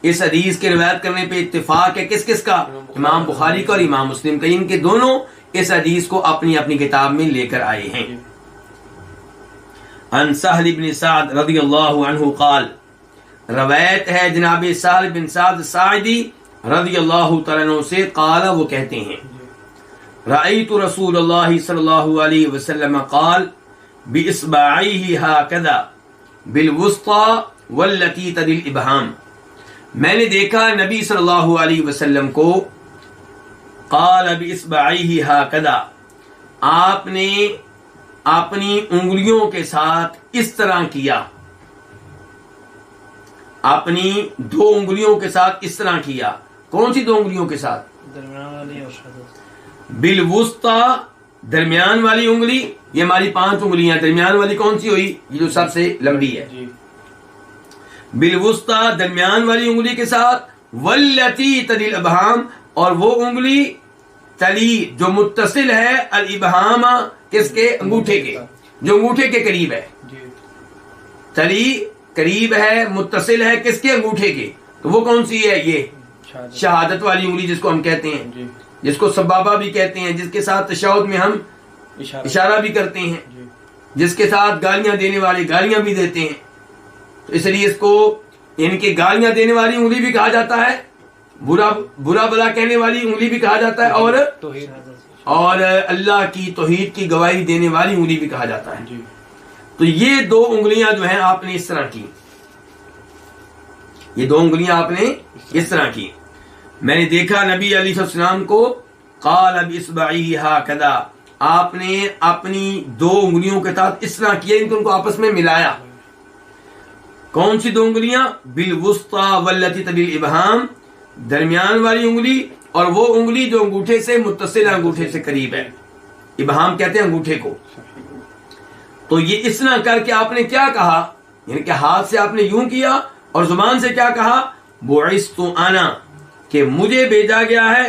اس حدیث کے روایت کرنے پہ اتفاق ہے کس کس کا؟ امام بخاری کا اور امام مسلم کا، ان کے دونوں اس حدیث کو اپنی اپنی کتاب میں لے کر آئے ہیں۔ عن سہل بن سعد رضی اللہ عنہ قال، روایت ہے جناب سہل بن سعد ساعدی رضی اللہ تعالیٰ عنہ سے، قال وہ کہتے ہیں رأیت رسول اللہ صلی اللہ علیہ وسلم قال بإصبعیہ ہکذا بالوسطى والتي تلی الابہام، میں نے دیکھا نبی صلی اللہ علیہ وسلم کو، قال بإصبعیہ ہکذا، آپ نے اپنی انگلیوں کے ساتھ اس طرح کیا، اپنی 2 انگلیوں کے ساتھ اس طرح کیا۔ کون سی 2 انگلیوں کے ساتھ؟ درمیان والی اور شہادت۔ بالوسطى، درمیان والی انگلی، یہ ہماری 5 انگلیاں، درمیان والی کون سی ہوئی؟ یہ جو سب سے لمبی ہے۔ بالوسطى، درمیان والی انگلی کے ساتھ، والتي تلی الابہام، اور وہ انگلی تلی جو متصل ہے، الابہام کس کے؟ انگوٹھے کے، جو انگوٹھے کے قریب ہے۔ تلی قریب ہے، متصل ہے کس کے؟ انگوٹھے کے۔ تو وہ کون سی ہے؟ یہ شہادت والی انگلی جس کو ہم کہتے ہیں، جس کو سبابہ بھی کہتے ہیں، جس کے ساتھ تشہد میں ہم اشارہ بھی کرتے ہیں، جس کے ساتھ گالیاں دینے والے گالیاں بھی دیتے ہیں۔ تو اس لیے اس کو یعنی کہ گالیاں دینے والی انگلی بھی کہا جاتا ہے، برا بلا کہنے والی انگلی بھی کہا جاتا ہے، اور اللہ کی توحید کی گواہی دینے والی انگلی بھی کہا جاتا ہے۔ تو یہ 2 انگلیاں جو ہیں آپ نے اس طرح کی، یہ 2 انگلیاں آپ نے اس طرح کی۔ میں نے دیکھا نبی علیہ السلام کو، قال بإصبعیہ ہکذا، آپ نے اپنی 2 انگلیوں کے ساتھ اس طرح کیا، ان کو آپس میں ملایا۔ کون سی 2 انگلیاں؟ بالوسطى والتي تلی الابہام، درمیان والی انگلی اور وہ انگلی جو انگوٹھے سے متصل ہے، انگوٹھے سے قریب ہے۔ ابہام کہتے ہیں انگوٹھے کو۔ تو یہ اس طرح کر کے آپ نے کیا کہا؟ یعنی کہ ہاتھ سے آپ نے یوں کیا اور زبان سے کیا کہا؟ بعثت انا، کہ مجھے بھیجا گیا ہے،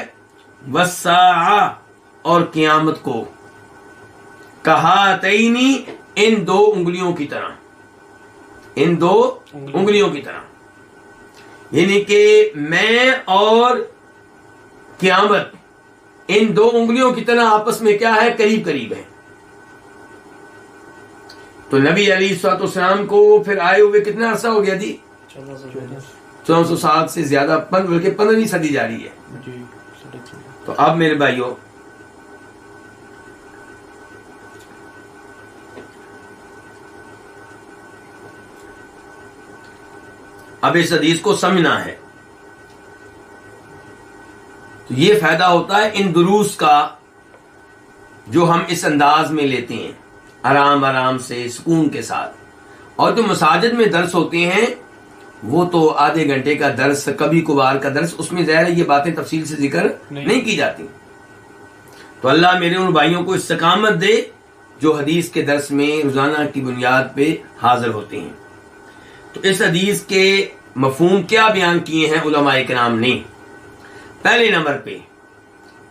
والساعہ، اور قیامت کو، کہاتینی، ان 2 انگلیوں کی طرح، ان 2 انگلیوں کی طرح، یعنی کہ میں اور قیامت ان 2 انگلیوں کی طرح آپس میں کیا ہے؟ قریب قریب ہے۔ تو نبی علیہ الصلوۃ والسلام کو پھر آئے ہوئے کتنا عرصہ ہو گیا جی؟ 1400 سال سے زیادہ، بلکہ 15ویں صدی جاری ہے۔ تو اب میرے بھائیوں، اب اس حدیث کو سمجھنا ہے۔ تو یہ فائدہ ہوتا ہے ان دروس کا جو ہم اس انداز میں لیتے ہیں، آرام آرام سے، سکون کے ساتھ۔ اور جو مساجد میں درس ہوتے ہیں وہ تو آدھے گھنٹے کا درس، کبھی کبھار کا درس، اس میں ظاہر ہے یہ باتیں تفصیل سے ذکر نہیں کی جاتی. تو اللہ میرے ان بھائیوں کو استقامت دے جو حدیث کے درس میں روزانہ کی بنیاد پہ حاضر ہوتے ہیں. تو اس حدیث کے مفہوم کیا بیان کیے ہیں علماء کرام نے؟ پہلے نمبر پہ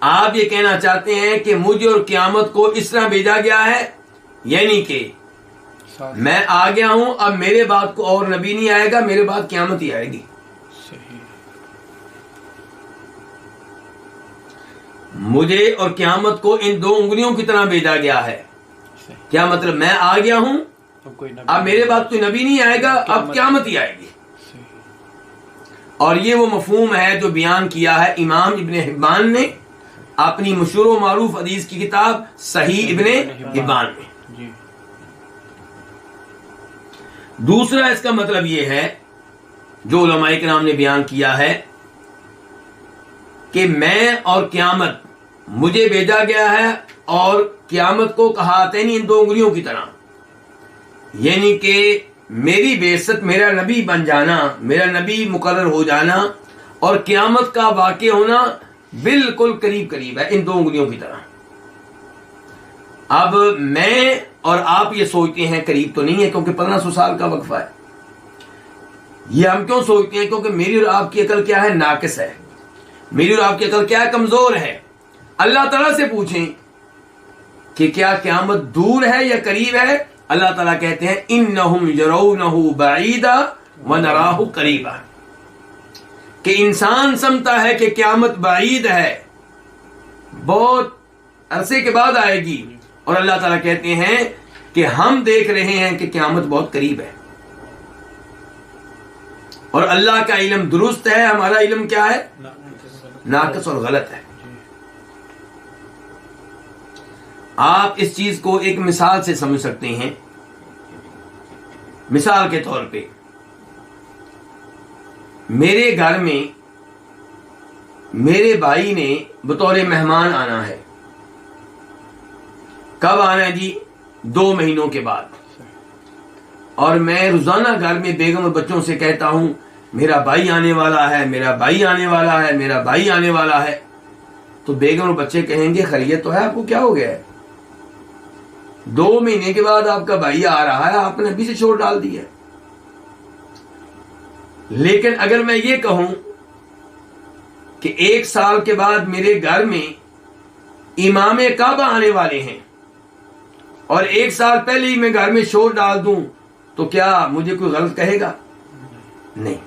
آپ یہ کہنا چاہتے ہیں کہ مجھے اور قیامت کو اس طرح بھیجا گیا ہے، یعنی کہ میں آ گیا ہوں، اب میرے بعد کو اور نبی نہیں آئے گا، میرے بعد قیامت ہی آئے گی. مجھے اور قیامت کو ان دو انگلیوں کی طرح بھیجا گیا ہے. کیا مطلب؟ میں آ گیا ہوں، اب میرے بعد کوئی نبی نہیں آئے گا، اب قیامت ہی آئے گی. اور یہ وہ مفہوم ہے جو بیان کیا ہے امام ابن حبان نے اپنی مشہور و معروف حدیث کی کتاب صحیح ابن حبان میں. دوسرا اس کا مطلب یہ ہے جو علماء کرام نے بیان کیا ہے کہ میں اور قیامت، مجھے بھیجا گیا ہے اور قیامت کو کہاتین ان دو انگلیوں کی طرح، یعنی کہ میری بعثت، میرا نبی بن جانا، میرا نبی مقرر ہو جانا اور قیامت کا واقع ہونا بالکل قریب قریب ہے، ان دو انگلیوں کی طرح. اب میں اور آپ یہ سوچتے ہیں قریب تو نہیں ہے کیونکہ 1500 سال کا وقفہ ہے. یہ ہم کیوں سوچتے ہیں؟ کیونکہ میری اور آپ کی عقل کیا ہے؟ ناقص ہے. میری اور آپ کی عقل کیا ہے؟ کمزور ہے. اللہ تعالیٰ سے پوچھیں کہ کیا قیامت دور ہے یا قریب ہے؟ اللہ تعالیٰ کہتے ہیں انہم یرونہ بعیدا ونراہ قریبا، کہ انسان سمجھتا ہے کہ قیامت بعید ہے، بہت عرصے کے بعد آئے گی، اور اللہ تعالیٰ کہتے ہیں کہ ہم دیکھ رہے ہیں کہ قیامت بہت قریب ہے. اور اللہ کا علم درست ہے، ہمارا علم کیا ہے؟ ناقص اور غلط ہے. آپ اس چیز کو ایک مثال سے سمجھ سکتے ہیں. مثال کے طور پہ میرے گھر میں میرے بھائی نے بطور مہمان آنا ہے. کب آنا ہے جی؟ 2 مہینوں کے بعد. اور میں روزانہ گھر میں بیگم اور بچوں سے کہتا ہوں میرا بھائی آنے والا ہے، میرا بھائی آنے والا ہے، میرا بھائی آنے والا ہے. تو بیگم اور بچے کہیں گے خیریت تو ہے، آپ کو کیا ہو گیا ہے؟ 2 مہینے کے بعد آپ کا بھائی آ رہا ہے، آپ نے ابھی سے چھوڑ ڈال دی ہے. لیکن اگر میں یہ کہوں کہ 1 سال کے بعد میرے گھر میں امام کعبہ آنے والے ہیں اور 1 سال پہلے ہی میں گھر میں شور ڈال دوں تو کیا مجھے کوئی غلط کہے گا؟ نہیں.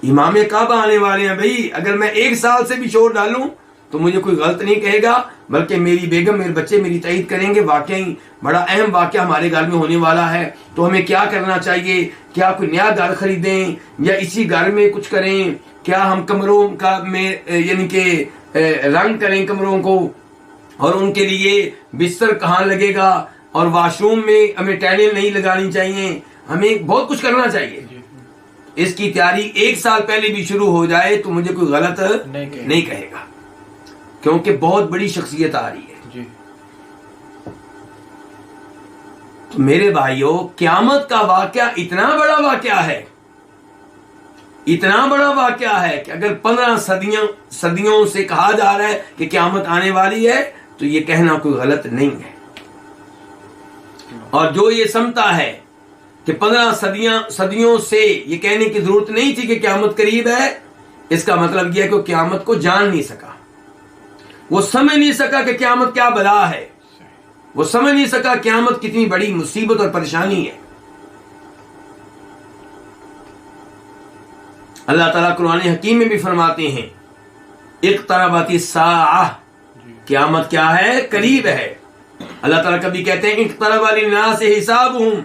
امام کعبہ آنے والے ہیں بھائی، اگر میں 1 سال سے بھی شور ڈالوں تو مجھے کوئی غلط نہیں کہے گا، بلکہ میری بیگم، میرے بچے میری تائید کریں گے. واقعی بڑا اہم واقعہ ہمارے گھر میں ہونے والا ہے، تو ہمیں کیا کرنا چاہیے؟ کیا کوئی نیا گھر خریدیں یا اسی گھر میں کچھ کریں؟ کیا ہم کمروں کا میں یعنی کہ رنگ کریں کمروں کو، اور ان کے لیے بستر کہاں لگے گا، اور واش روم میں ہمیں ٹائلیں نہیں لگانی چاہیے، ہمیں بہت کچھ کرنا چاہیے. اس کی تیاری 1 سال پہلے بھی شروع ہو جائے تو مجھے کوئی غلط نہیں کہے گا، کیونکہ بہت بڑی شخصیت آ رہی ہے. تو میرے بھائیوں، قیامت کا واقعہ اتنا بڑا واقعہ ہے، اتنا بڑا واقعہ ہے کہ اگر 15 صدیوں سے کہا جا رہا ہے کہ قیامت آنے والی ہے تو یہ کہنا کوئی غلط نہیں ہے. اور جو یہ سمجھتا ہے کہ 15 صدیوں سے یہ کہنے کی ضرورت نہیں تھی کہ قیامت قریب ہے، اس کا مطلب یہ ہے کہ وہ قیامت کو جان نہیں سکا، وہ سمجھ نہیں سکا کہ قیامت کیا بلا ہے، وہ سمجھ نہیں سکا قیامت کتنی بڑی مصیبت اور پریشانی ہے. اللہ تعالیٰ قرآن حکیم میں بھی فرماتے ہیں اقتربت الساعہ، قیامت کیا ہے؟ قریب ہے. اللہ تعالیٰ کبھی کہتے ہیں اقترب للناس حسابہم،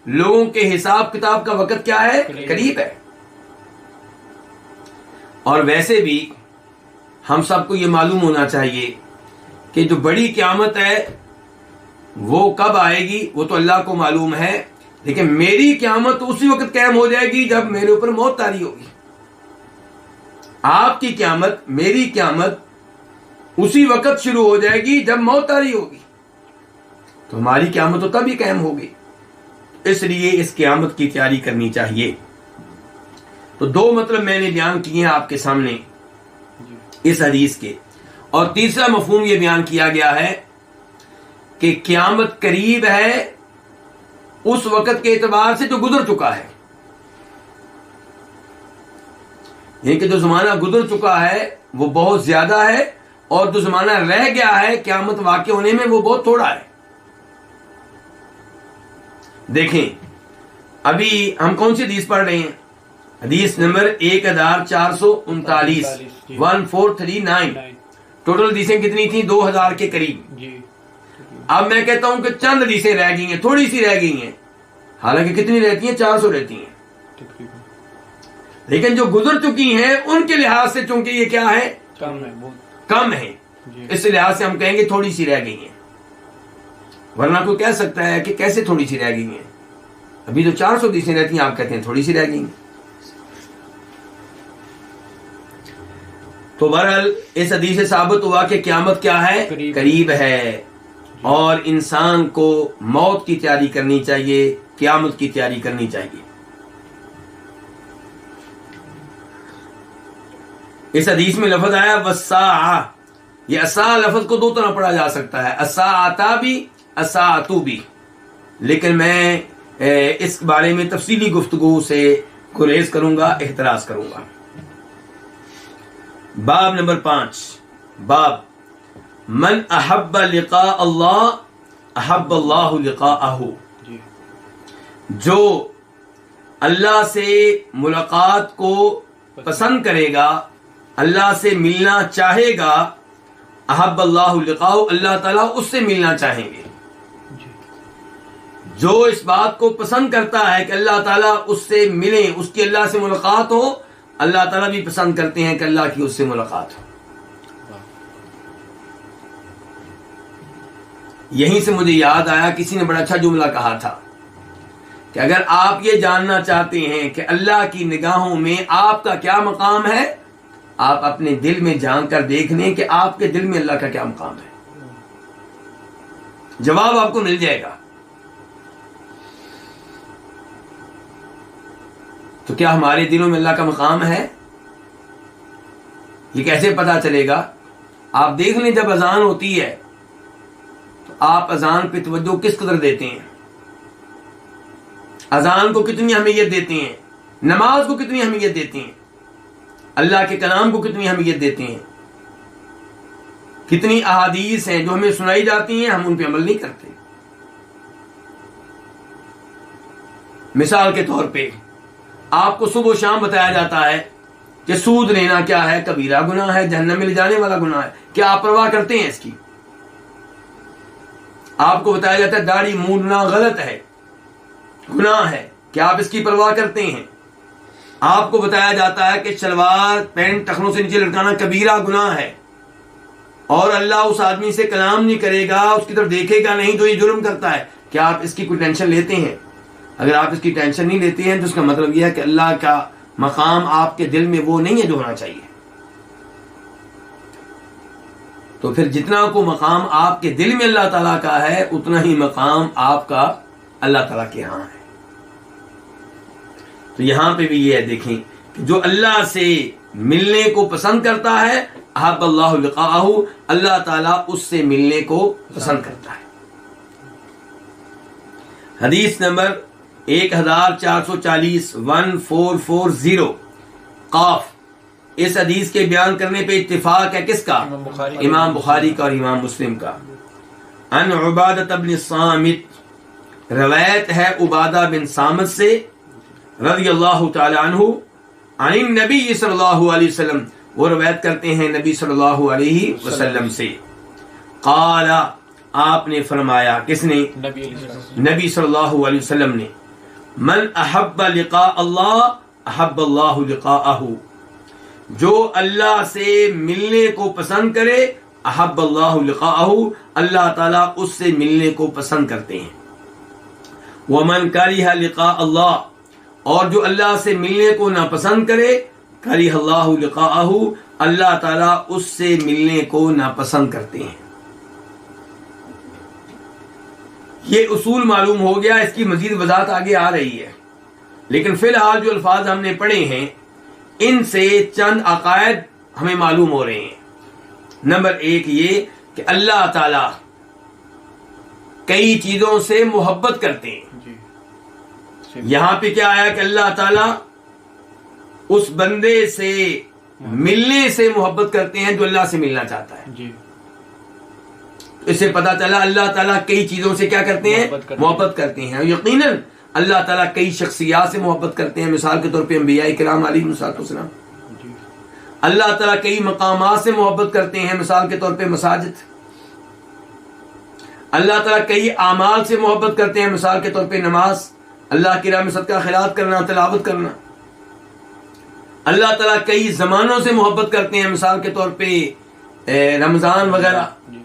لوگوں کے حساب کتاب کا وقت کیا ہے؟ قریب ہے. اور ویسے بھی ہم سب کو یہ معلوم ہونا چاہیے کہ جو بڑی قیامت ہے وہ کب آئے گی وہ تو اللہ کو معلوم ہے، لیکن میری قیامت اسی وقت قائم ہو جائے گی جب میرے اوپر موت طاری ہوگی. آپ کی قیامت، میری قیامت اسی وقت شروع ہو جائے گی جب موت طاری ہوگی، تو ہماری قیامت تو تب ہی قائم ہوگی. اس لیے اس قیامت کی تیاری کرنی چاہیے. تو دو مطلب میں نے بیان کیے ہیں آپ کے سامنے اس حدیث کے. اور تیسرا مفہوم یہ بیان کیا گیا ہے کہ قیامت قریب ہے اس وقت کے اعتبار سے جو گزر چکا ہے، یعنی کہ جو زمانہ گزر چکا ہے وہ بہت زیادہ ہے، اور جو زمانہ رہ گیا ہے قیامت واقع ہونے میں وہ بہت تھوڑا ہے. دیکھیں ابھی ہم کون سی حدیث پڑھ رہے ہیں؟ حدیث نمبر 1439 1439. ٹوٹل حدیثیں کتنی تھیں؟ 2000 کے قریب. جی اب میں کہتا ہوں کہ چند حدیثیں رہ گئی ہیں، تھوڑی سی رہ گئی ہیں، حالانکہ کتنی رہتی ہیں؟ 400 رہتی ہیں. لیکن جو گزر چکی ہیں ان کے لحاظ سے چونکہ یہ کیا ہے؟ کم ہے، بہت کم ہے، اس لحاظ سے ہم کہیں گے تھوڑی سی رہ گئی ہیں. ورنہ کوئی کہہ سکتا ہے کہ کیسے تھوڑی سی رہ گئی ہیں؟ ابھی تو 400 حدیثیں رہتی ہیں، آپ کہتے ہیں تھوڑی سی رہ گئی ہیں. تو بہرحال اس حدیث سے ثابت ہوا کہ قیامت کیا ہے؟ قریب ہے، اور انسان کو موت کی تیاری کرنی چاہیے، قیامت کی تیاری کرنی چاہیے. اس حدیث میں لفظ آیا والساعہ. یہ الساعہ لفظ کو دو طرح پڑھا جا سکتا ہے، الساعۃ بھی الساعۃ بھی، لیکن میں اس بارے میں تفصیلی گفتگو سے گریز کروں گا، احتراز کروں گا. باب نمبر 5، باب من احب لقاء اللہ احب اللہ لقاءہ. جو اللہ سے ملاقات کو پسند کرے گا، اللہ سے ملنا چاہے گا، احب اللہ لقاءہ، اللہ تعالیٰ اس سے ملنا چاہیں گے. جو اس بات کو پسند کرتا ہے کہ اللہ تعالیٰ اس سے ملے، اس کی اللہ سے ملاقات ہو، اللہ تعالیٰ بھی پسند کرتے ہیں کہ اللہ کی اس سے ملاقات ہو. یہیں سے مجھے یاد آیا، کسی نے بڑا اچھا جملہ کہا تھا کہ اگر آپ یہ جاننا چاہتے ہیں کہ اللہ کی نگاہوں میں آپ کا کیا مقام ہے، آپ اپنے دل میں جان کر دیکھ لیں کہ آپ کے دل میں اللہ کا کیا مقام ہے. جواب آپ کو مل جائے گا. تو کیا ہمارے دلوں میں اللہ کا مقام ہے؟ یہ کیسے پتا چلے گا؟ آپ دیکھ لیں جب اذان ہوتی ہے تو آپ اذان پہ توجہ کس قدر دیتے ہیں، اذان کو کتنی اہمیت دیتے ہیں، نماز کو کتنی اہمیت دیتے ہیں، اللہ کے کلام کو کتنی اہمیت دیتے ہیں. کتنی احادیث ہیں جو ہمیں سنائی جاتی ہیں، ہم ان پہ عمل نہیں کرتے. مثال کے طور پہ آپ کو صبح و شام بتایا جاتا ہے کہ سود لینا کیا ہے؟ کبیرہ گناہ ہے، جہنم میں لے جانے والا گناہ ہے. کیا آپ پرواہ کرتے ہیں اس کی؟ آپ کو بتایا جاتا ہے داڑھی مونڈنا غلط ہے، گناہ ہے. کیا آپ اس کی پرواہ کرتے ہیں؟ آپ کو بتایا جاتا ہے کہ شلوار پینٹ ٹخنوں سے نیچے لٹکانا کبیرہ گناہ ہے، اور اللہ اس آدمی سے کلام نہیں کرے گا، اس کی طرف دیکھے گا نہیں جو یہ جرم کرتا ہے. کیا آپ اس کی کوئی ٹینشن لیتے ہیں؟ اگر آپ اس کی ٹینشن نہیں لیتے ہیں تو اس کا مطلب یہ ہے کہ اللہ کا مقام آپ کے دل میں وہ نہیں ہے جو ہونا چاہیے. تو پھر جتنا کو مقام آپ کے دل میں اللہ تعالیٰ کا ہے، اتنا ہی مقام آپ کا اللہ تعالیٰ کے ہاں ہے. تو یہاں پہ بھی یہ ہے، دیکھیں کہ جو اللہ سے ملنے کو پسند کرتا ہے، احب اللہ لقاءہ، اللہ تعالیٰ اس سے ملنے کو پسند کرتا ہے. حدیث نمبر 1440 1440 قاف. اس حدیث کے بیان کرنے پہ اتفاق ہے کس کا؟ امام بخاری کا اور امام مسلم کا. ان عبادہ بن صامت، روایت ہے عبادہ بن صامت سے رضی اللہ تعالی عنہ، عن النبی صلی اللہ علیہ وسلم، وہ روایت کرتے ہیں نبی صلی اللہ علیہ وسلم سے. قال، آپ نے فرمایا، کس نے؟ نبی صلی اللہ علیہ وسلم نے، من احب لقاء اللہ احب اللہ لقاءہ، جو اللہ سے ملنے کو پسند کرے، احب اللہ لقاءہ، اللہ تعالیٰ اس سے ملنے کو پسند کرتے ہیں. ومن کرہ لقاء اللہ، اور جو اللہ سے ملنے کو ناپسند کرے، کرہ اللہ لقاءہ، اللہ تعالیٰ اس سے ملنے کو ناپسند کرتے ہیں. یہ اصول معلوم ہو گیا، اس کی مزید وضاحت آگے آ رہی ہے، لیکن فی الحال جو الفاظ ہم نے پڑھے ہیں ان سے چند عقائد ہمیں معلوم ہو رہے ہیں۔ نمبر ایک یہ کہ اللہ تعالی کئی چیزوں سے محبت کرتے ہیں۔ جی یہاں پہ کیا آیا کہ اللہ تعالی اس بندے سے ملنے سے محبت کرتے ہیں جو اللہ سے ملنا چاہتا ہے۔ جی اس سے پتا چلا اللہ تعالیٰ کئی چیزوں سے کیا کرتے ہیں؟ محبت کرتے ہیں۔ یقیناً اللہ تعالیٰ کئی شخصیات سے محبت کرتے ہیں، مثال کے طور پہ انبیاء کرام علیہ السلام۔ جی اللہ تعالیٰ کئی مقامات سے محبت کرتے ہیں، مثال کے طور پہ مساجد۔ اللہ تعالیٰ کئی اعمال سے محبت کرتے ہیں، مثال کے طور پہ نماز، اللہ کی راہ میں صدقہ خیرات کرنا، تلاوت کرنا۔ اللہ تعالیٰ کئی زمانوں سے محبت کرتے ہیں، مثال کے طور پہ رمضان وغیرہ۔ جی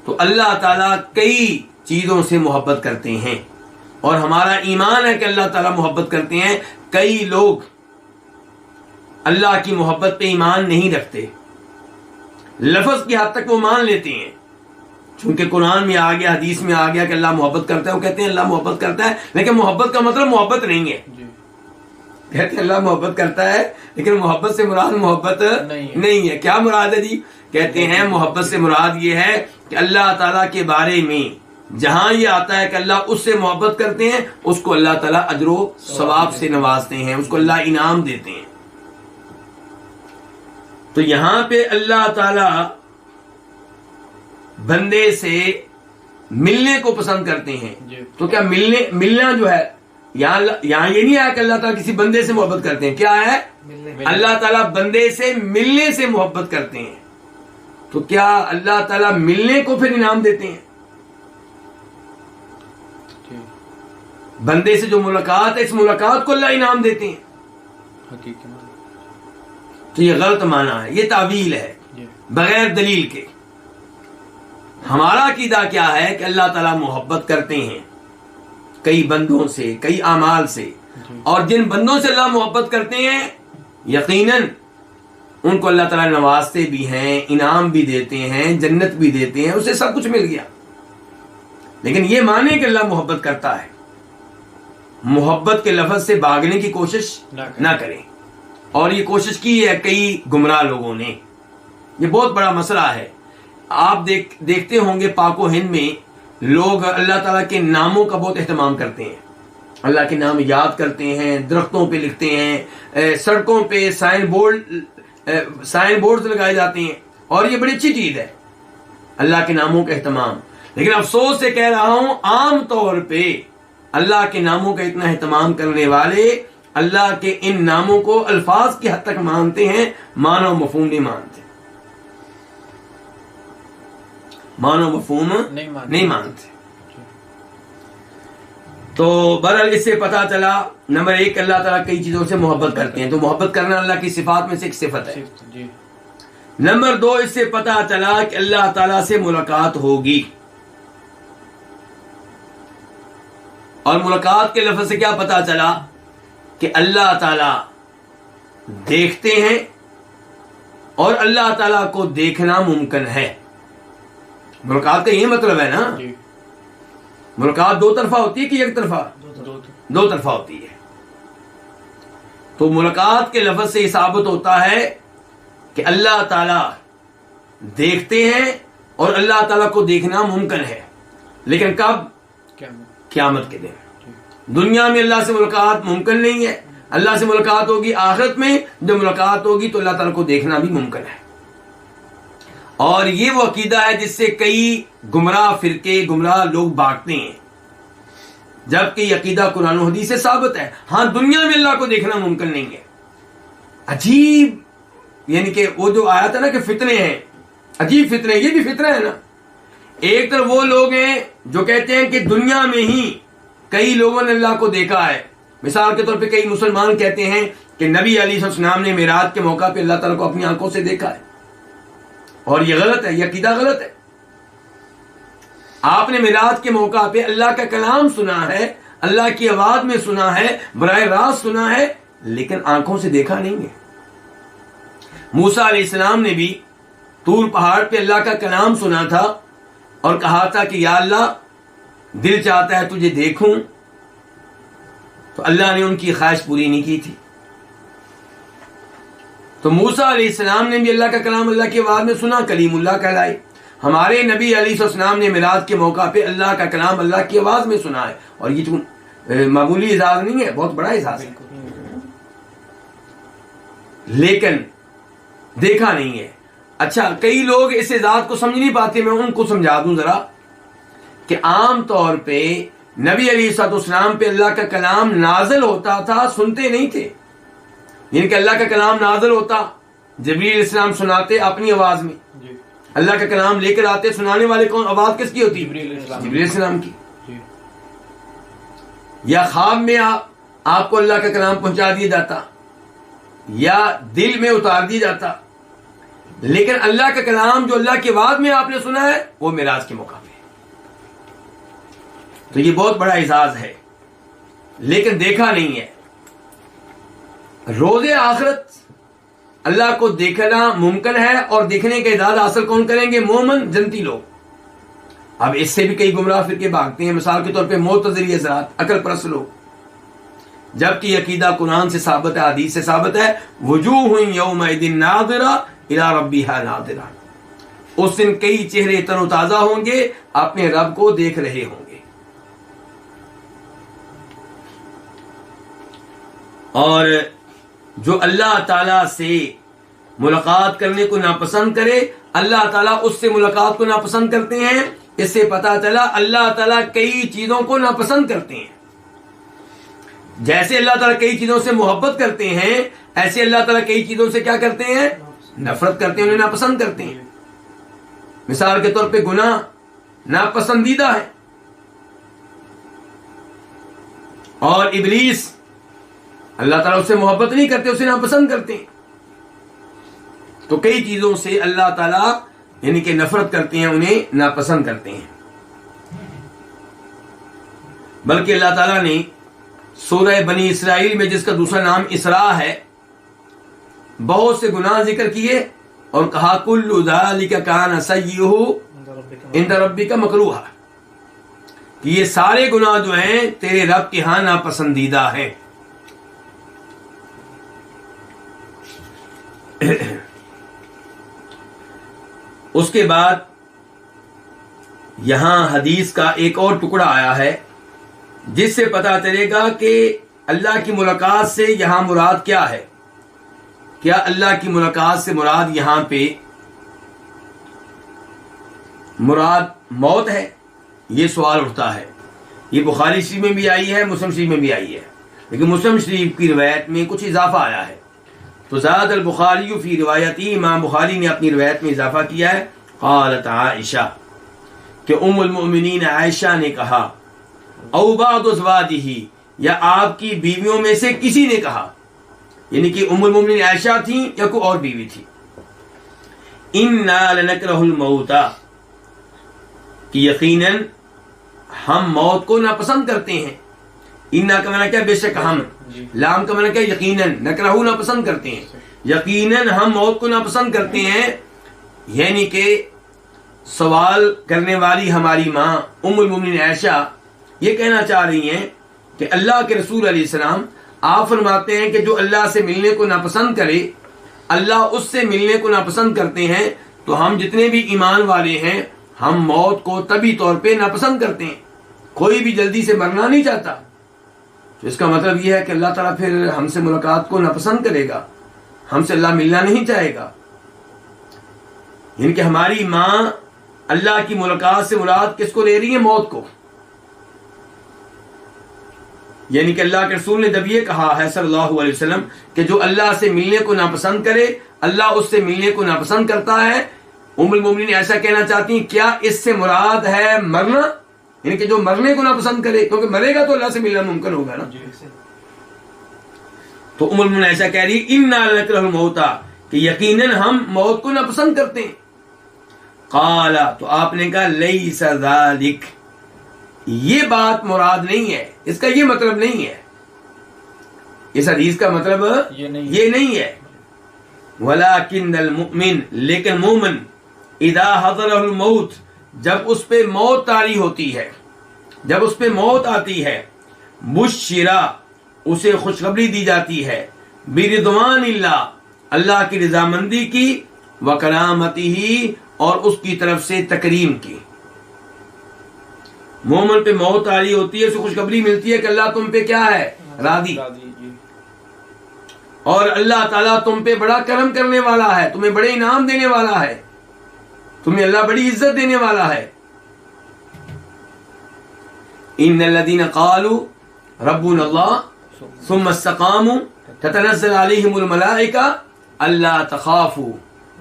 تو اللہ تعالیٰ کئی چیزوں سے محبت کرتے ہیں، اور ہمارا ایمان ہے کہ اللہ تعالیٰ محبت کرتے ہیں۔ کئی لوگ اللہ کی محبت پہ ایمان نہیں رکھتے، لفظ کی حد تک وہ مان لیتے ہیں، چونکہ قرآن میں آ گیا، حدیث میں آ گیا کہ اللہ محبت کرتا ہے، وہ کہتے ہیں اللہ محبت کرتا ہے، لیکن محبت کا مطلب محبت نہیں ہے۔ جی کہتے ہیں اللہ محبت کرتا ہے، لیکن محبت سے مراد محبت نہیں ہے۔ کیا مراد ہے جی؟ کہتے ہیں محبت سے مراد یہ ہے کہ اللہ تعالیٰ کے بارے میں جہاں یہ آتا ہے کہ اللہ اس سے محبت کرتے ہیں، اس کو اللہ تعالیٰ اجر و ثواب سے نوازتے ہیں، اس کو اللہ انعام دیتے ہیں۔ تو یہاں پہ اللہ تعالیٰ بندے سے ملنے کو پسند کرتے ہیں۔ جی تو کیا ملنا جو ہے، یہاں یہ نہیں آیا کہ اللہ تعالیٰ کسی بندے سے محبت کرتے ہیں، کیا ہے؟ اللہ تعالیٰ بندے سے ملنے سے محبت کرتے ہیں۔ تو کیا اللہ تعالیٰ ملنے کو پھر انعام دیتے ہیں؟ جی بندے سے جو ملاقات ہے، اس ملاقات کو اللہ انعام دیتے ہیں؟ حقیقی تو یہ غلط معنی ہے، یہ تعویل ہے جی بغیر دلیل کے۔ ہمارا عقیدہ کیا ہے کہ اللہ تعالیٰ محبت کرتے ہیں کئی بندوں سے، کئی اعمال سے، اور جن بندوں سے اللہ محبت کرتے ہیں یقیناً ان کو اللہ تعالیٰ نوازتے بھی ہیں، انعام بھی دیتے ہیں، جنت بھی دیتے ہیں، اسے سب کچھ مل گیا۔ لیکن یہ مانے کہ اللہ محبت کرتا ہے، محبت کے لفظ سے بھاگنے کی کوشش نہ کریں۔ اور یہ کوشش کی ہے کئی گمراہ لوگوں نے، یہ بہت بڑا مسئلہ ہے۔ آپ دیکھتے ہوں گے پاک و ہند میں لوگ اللہ تعالیٰ کے ناموں کا بہت اہتمام کرتے ہیں، اللہ کے نام یاد کرتے ہیں، درختوں پہ لکھتے ہیں، سڑکوں پہ سائن بورڈز لگائے جاتے ہیں، اور یہ بڑی اچھی چیز ہے اللہ کے ناموں کا اہتمام۔ لیکن افسوس سے کہہ رہا ہوں، عام طور پہ اللہ کے ناموں کا اتنا اہتمام کرنے والے اللہ کے ان ناموں کو الفاظ کی حد تک مانتے ہیں، معنی و مفہوم نہیں مانتے، معنی و مفہوم نہیں مانتے۔ تو بہرحال اس سے پتا چلا نمبر ایک اللہ تعالیٰ کئی چیزوں سے محبت کرتے ہیں، تو محبت کرنا اللہ کی صفات میں سے ایک صفت ہے۔ جی نمبر دو، اس سے پتا چلا کہ اللہ تعالیٰ سے ملاقات ہوگی، اور ملاقات کے لفظ سے کیا پتا چلا کہ اللہ تعالیٰ دیکھتے ہیں، اور اللہ تعالیٰ کو دیکھنا ممکن ہے۔ ملاقات کا یہ مطلب ہے نا، جی ملاقات دو طرفہ ہوتی ہے کہ ایک طرفہ؟ دو طرفہ ہوتی ہے۔ تو ملاقات کے لفظ سے یہ ثابت ہوتا ہے کہ اللہ تعالیٰ دیکھتے ہیں، اور اللہ تعالیٰ کو دیکھنا ممکن ہے، لیکن کب؟ قیامت کے دن۔ دنیا میں اللہ سے ملاقات ممکن نہیں ہے، اللہ سے ملاقات ہوگی آخرت میں، جب ملاقات ہوگی تو اللہ تعالیٰ کو دیکھنا بھی ممکن ہے۔ اور یہ وہ عقیدہ ہے جس سے کئی گمراہ فرقے، گمراہ لوگ بھاگتے ہیں، جبکہ یہ عقیدہ قرآن و حدیث سے ثابت ہے۔ ہاں دنیا میں اللہ کو دیکھنا ممکن نہیں ہے۔ عجیب، یعنی کہ وہ جو آیا تھا نا کہ فتنے ہیں، عجیب فتنے، یہ بھی فتنہ ہے نا۔ ایک طرف وہ لوگ ہیں جو کہتے ہیں کہ دنیا میں ہی کئی لوگوں نے اللہ کو دیکھا ہے، مثال کے طور پہ کئی مسلمان کہتے ہیں کہ نبی علیہ السلام نے معراج کے موقع پہ اللہ تعالیٰ کو اپنی آنکھوں سے دیکھا ہے، اور یہ غلط ہے، یہ عقیدہ غلط ہے۔ آپ نے معراج کے موقع پہ اللہ کا کلام سنا ہے، اللہ کی آواز میں سنا ہے، براہ راست سنا ہے، لیکن آنکھوں سے دیکھا نہیں ہے۔ موسیٰ علیہ السلام نے بھی طور پہاڑ پہ اللہ کا کلام سنا تھا، اور کہا تھا کہ یا اللہ دل چاہتا ہے تجھے دیکھوں، تو اللہ نے ان کی خواہش پوری نہیں کی تھی۔ تو موسیٰ علیہ السلام نے بھی اللہ کا کلام اللہ کی آواز میں سنا، کلیم اللہ کہلائے۔ ہمارے نبی علیہ السلام نے معراج کے موقع پہ اللہ کا کلام اللہ کی آواز میں سنا ہے، اور یہ معمولی اعزاز نہیں ہے، بہت بڑا اعزاز ہے، لیکن دیکھا نہیں ہے۔ اچھا، کئی لوگ اس اعزاز کو سمجھ نہیں پاتے، میں ان کو سمجھا دوں ذرا کہ عام طور پہ نبی علیہ السلام پہ اللہ کا کلام نازل ہوتا تھا، سنتے نہیں تھے، یعنی کہ اللہ کا کلام نازل ہوتا، جبریل علیہ السلام سناتے اپنی آواز میں، اللہ کا کلام لے کر آتے، سنانے والے کون، آواز کس کی ہوتی، جبریل علیہ السلام کی، یا خواب میں آپ کو اللہ کا کلام پہنچا دیا جاتا یا دل میں اتار دیا جاتا، لیکن اللہ کا کلام جو اللہ کی آواز میں آپ نے سنا ہے وہ معراج کے موقع پہ، تو یہ بہت بڑا اعزاز ہے، لیکن دیکھا نہیں ہے۔ روز آخرت اللہ کو دیکھنا ممکن ہے، اور دیکھنے کا اعزاز حاصل کون کریں گے، مومن جنتی لوگ۔ اب اس سے بھی کئی گمراہ فرقے بھاگتے ہیں، مثال کے طور پہ معتزلی حضرات، عقل پرست لوگ، جبکہ عقیدہ قرآن سے ثابت ہے، حدیث سے ثابت ہے، وجوہ یومئذ ناظرہ الی ربہا ناظرہ، اس دن کئی چہرے تر و تازہ ہوں گے، اپنے رب کو دیکھ رہے ہوں گے۔ اور جو اللہ تعالیٰ سے ملاقات کرنے کو ناپسند کرے، اللہ تعالیٰ اس سے ملاقات کو ناپسند کرتے ہیں۔ اس سے پتہ چلا اللہ تعالیٰ کئی چیزوں کو ناپسند کرتے ہیں، جیسے اللہ تعالیٰ کئی چیزوں سے محبت کرتے ہیں، ایسے اللہ تعالیٰ کئی چیزوں سے کیا کرتے ہیں، نفرت کرتے ہیں، انہیں ناپسند کرتے ہیں۔ مثال کے طور پہ گناہ ناپسندیدہ ہے، اور ابلیس اللہ تعالیٰ اس سے محبت نہیں کرتے، اسے ناپسند کرتے ہیں۔ تو کئی چیزوں سے اللہ تعالیٰ یعنی کہ نفرت کرتے ہیں، انہیں ناپسند کرتے ہیں۔ بلکہ اللہ تعالیٰ نے سورہ بنی اسرائیل میں، جس کا دوسرا نام اسراء ہے، بہت سے گناہ ذکر کیے اور کہا کل ذالک کان سیئہ عند ربک مکروہا، کہ یہ سارے گناہ جو ہیں تیرے رب کے ہاں ناپسندیدہ ہیں۔ اس کے بعد یہاں حدیث کا ایک اور ٹکڑا آیا ہے، جس سے پتہ چلے گا کہ اللہ کی ملاقات سے یہاں مراد کیا ہے۔ کیا اللہ کی ملاقات سے مراد یہاں پہ مراد موت ہے؟ یہ سوال اٹھتا ہے۔ یہ بخاری شریف میں بھی آئی ہے، مسلم شریف میں بھی آئی ہے، لیکن مسلم شریف کی روایت میں کچھ اضافہ آیا ہے۔ تو زاد البخاری فی روایتی، امام بخاری نے اپنی روایت میں اضافہ کیا ہے، قالت عائشہ، کہ ام المؤمنین عائشہ نے کہا، او بعض ازواجہ، یا آپ کی بیویوں میں سے کسی نے کہا، یعنی کہ ام المؤمنین عائشہ تھیں یا کوئی اور بیوی تھی، انا لنکرہ الموت، کہ یقیناً ہم موت کو ناپسند کرتے ہیں۔ انا کا معنی کیا، بے شک ہم، لام کا معنی کیا، یقیناً، نکرہ ناپسند کرتے ہیں، یقیناً ہم موت کو ناپسند کرتے ہیں، یعنی کہ سوال کرنے والی ہماری ماں ام المؤمنین عائشہ یہ کہنا چاہ رہی ہیں کہ اللہ کے رسول علیہ السلام آپ فرماتے ہیں کہ جو اللہ سے ملنے کو ناپسند کرے، اللہ اس سے ملنے کو ناپسند کرتے ہیں، تو ہم جتنے بھی ایمان والے ہیں ہم موت کو طبی طور پہ ناپسند کرتے ہیں، کوئی بھی جلدی سے مرنا نہیں چاہتا۔ تو اس کا مطلب یہ ہے کہ اللہ تعالیٰ پھر ہم سے ملاقات کو ناپسند کرے گا، ہم سے اللہ ملنا نہیں چاہے گا، یعنی کہ ہماری ماں اللہ کی ملاقات سے مراد کس کو لے رہی ہے، موت کو۔ یعنی کہ اللہ کے رسول نے جب یہ کہا ہے صلی اللہ علیہ وسلم کہ جو اللہ سے ملنے کو ناپسند کرے، اللہ اس سے ملنے کو ناپسند کرتا ہے، ام المومنین ایسا کہنا چاہتی ہیں کیا اس سے مراد ہے مرنا، یعنی کہ جو مرنے کو ناپسند کرے، کیونکہ مرے گا تو اللہ سے ملنا ممکن ہوگا نا۔ تو ام المومنین ایسا کہہ رہی انا لنکرہ الموت، کہ یقیناً ہم موت کو ناپسند کرتے ہیں۔ قال، تو آپ نے کہا لیس ذالک، یہ بات مراد نہیں ہے، اس کا یہ مطلب نہیں ہے، اس حدیث کا مطلب یہ نہیں ہے۔ ولکن المؤمن، لیکن مومن، اذا حضرہ الموت، جب اس پہ موت طاری ہوتی ہے، جب اس پہ موت آتی ہے، بشرا، اسے خوشخبری دی جاتی ہے، برضوان اللہ، اللہ کی رضامندی کی، و کرامتہ اور اس کی طرف سے تکریم کی۔ مومن پہ موت آ رہی ہوتی ہے، اسے خوشخبری ملتی ہے کہ اللہ تم پہ کیا ہے؟ راضی، اور اللہ تعالیٰ تم پہ بڑا کرم کرنے والا ہے، تمہیں بڑے انعام دینے والا ہے، تمہیں اللہ بڑی عزت دینے والا ہے۔ ان الذين قالوا ربنا الله ثم استقاموا تتنزل عليهم الملائكة الا تخافوا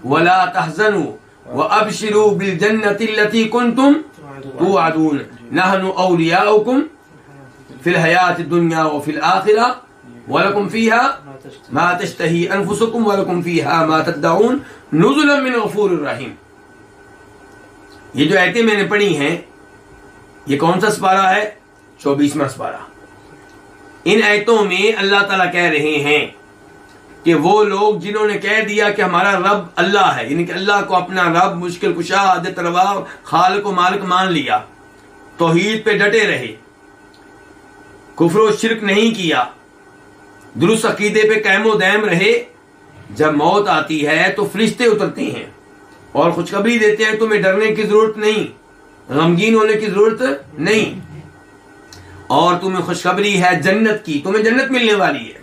ولا تحزنوا وابشروا بالجنة التي كنتم توعدون نحن اولياؤكم في الحياة الدنيا وفي الآخرة ولكم فيها ما تشتهي انفسكم ولكم فيها ما تدعون نزلا من غفور رحیم۔ یہ جو آیتیں میں نے پڑھی ہیں، یہ کون سا سپارہ ہے؟ 24واں سپارہ۔ ان آیتوں میں اللہ تعالیٰ کہہ رہے ہیں کہ وہ لوگ جنہوں نے کہہ دیا کہ ہمارا رب اللہ ہے، یعنی کہ اللہ کو اپنا رب، مشکل کشا، حاجت روا، خالق و مالک مان لیا، توحید پہ ڈٹے رہے، کفر و شرک نہیں کیا، درست عقیدے پہ قائم و دائم رہے، جب موت آتی ہے تو فرشتے اترتے ہیں اور خوشخبری دیتے ہیں تمہیں ڈرنے کی ضرورت نہیں، غمگین ہونے کی ضرورت نہیں، اور تمہیں خوشخبری ہے جنت کی، تمہیں جنت ملنے والی ہے،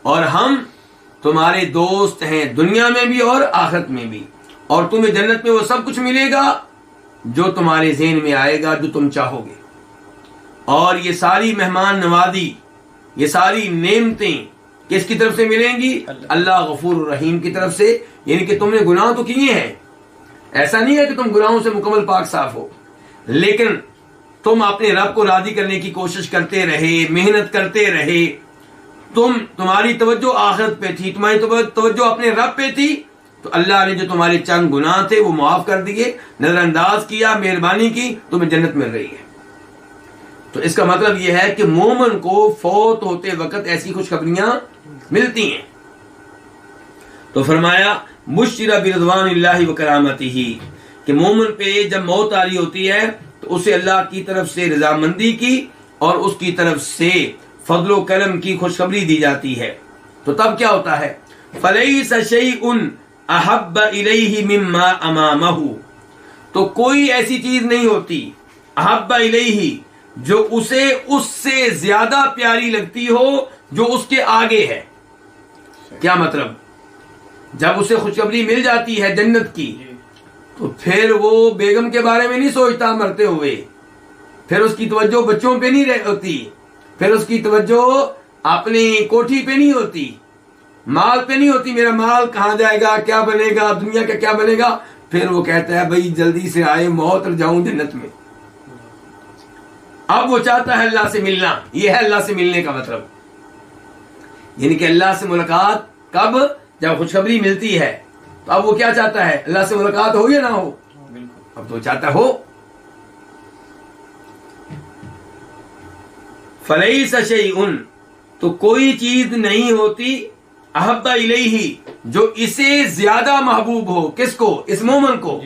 اور ہم تمہارے دوست ہیں دنیا میں بھی اور آخرت میں بھی، اور تمہیں جنت میں وہ سب کچھ ملے گا جو تمہارے ذہن میں آئے گا، جو تم چاہو گے، اور یہ ساری مہمان نوازی، یہ ساری نعمتیں کس کی طرف سے ملیں گی؟ اللہ غفور الرحیم کی طرف سے۔ یعنی کہ تم نے گناہ تو کیے ہیں، ایسا نہیں ہے کہ تم گناہوں سے مکمل پاک صاف ہو، لیکن تم اپنے رب کو راضی کرنے کی کوشش کرتے رہے، محنت کرتے رہے، تمہاری توجہ آخرت پہ تھی، تمہاری توجہ اپنے رب پہ تھی، تو اللہ نے جو تمہارے چند گناہ تھے وہ معاف کر دیے، نظر انداز کیا، مہربانی کی، تمہیں جنت مل رہی ہے۔ تو اس کا مطلب یہ ہے کہ مومن کو فوت ہوتے وقت ایسی خوشخبریاں ملتی ہیں۔ تو فرمایا بشر برضوان اللہ و کرامتہ، کہ مومن پہ جب موت آ رہی ہوتی ہے تو اسے اللہ کی طرف سے رضامندی کی اور اس کی طرف سے فضل و کرم کی خوشخبری دی جاتی ہے۔ تو تب کیا ہوتا ہے؟ فلیس شیء احب الیہ مما امامہ، تو کوئی ایسی چیز نہیں ہوتی احب الیہ جو اسے اس سے زیادہ پیاری لگتی ہو جو اس کے آگے ہے۔ کیا مطلب؟ جب اسے خوشخبری مل جاتی ہے جنت کی تو پھر وہ بیگم کے بارے میں نہیں سوچتا مرتے ہوئے، پھر اس کی توجہ بچوں پہ نہیں ہوتی، پھر اس کی توجہ اپنی کوٹھی پہ نہیں ہوتی، مال پہ نہیں ہوتی، میرا مال کہاں جائے گا، کیا بنے گا، دنیا کا کیا بنے گا۔ پھر وہ کہتا ہے بھائی جلدی سے آئے موت اور جاؤں جنت میں۔ اب وہ چاہتا ہے اللہ سے ملنا، یہ ہے اللہ سے ملنے کا مطلب، یعنی کہ اللہ سے ملاقات کب؟ جب خوشخبری ملتی ہے تو اب وہ کیا چاہتا ہے؟ اللہ سے ملاقات ہو یا نہ ہو؟ اب تو چاہتا ہو۔ فلیس شیء، تو کوئی چیز نہیں ہوتی احب الیہ جو اسے زیادہ محبوب ہو، کس کو؟ اس مومن کو،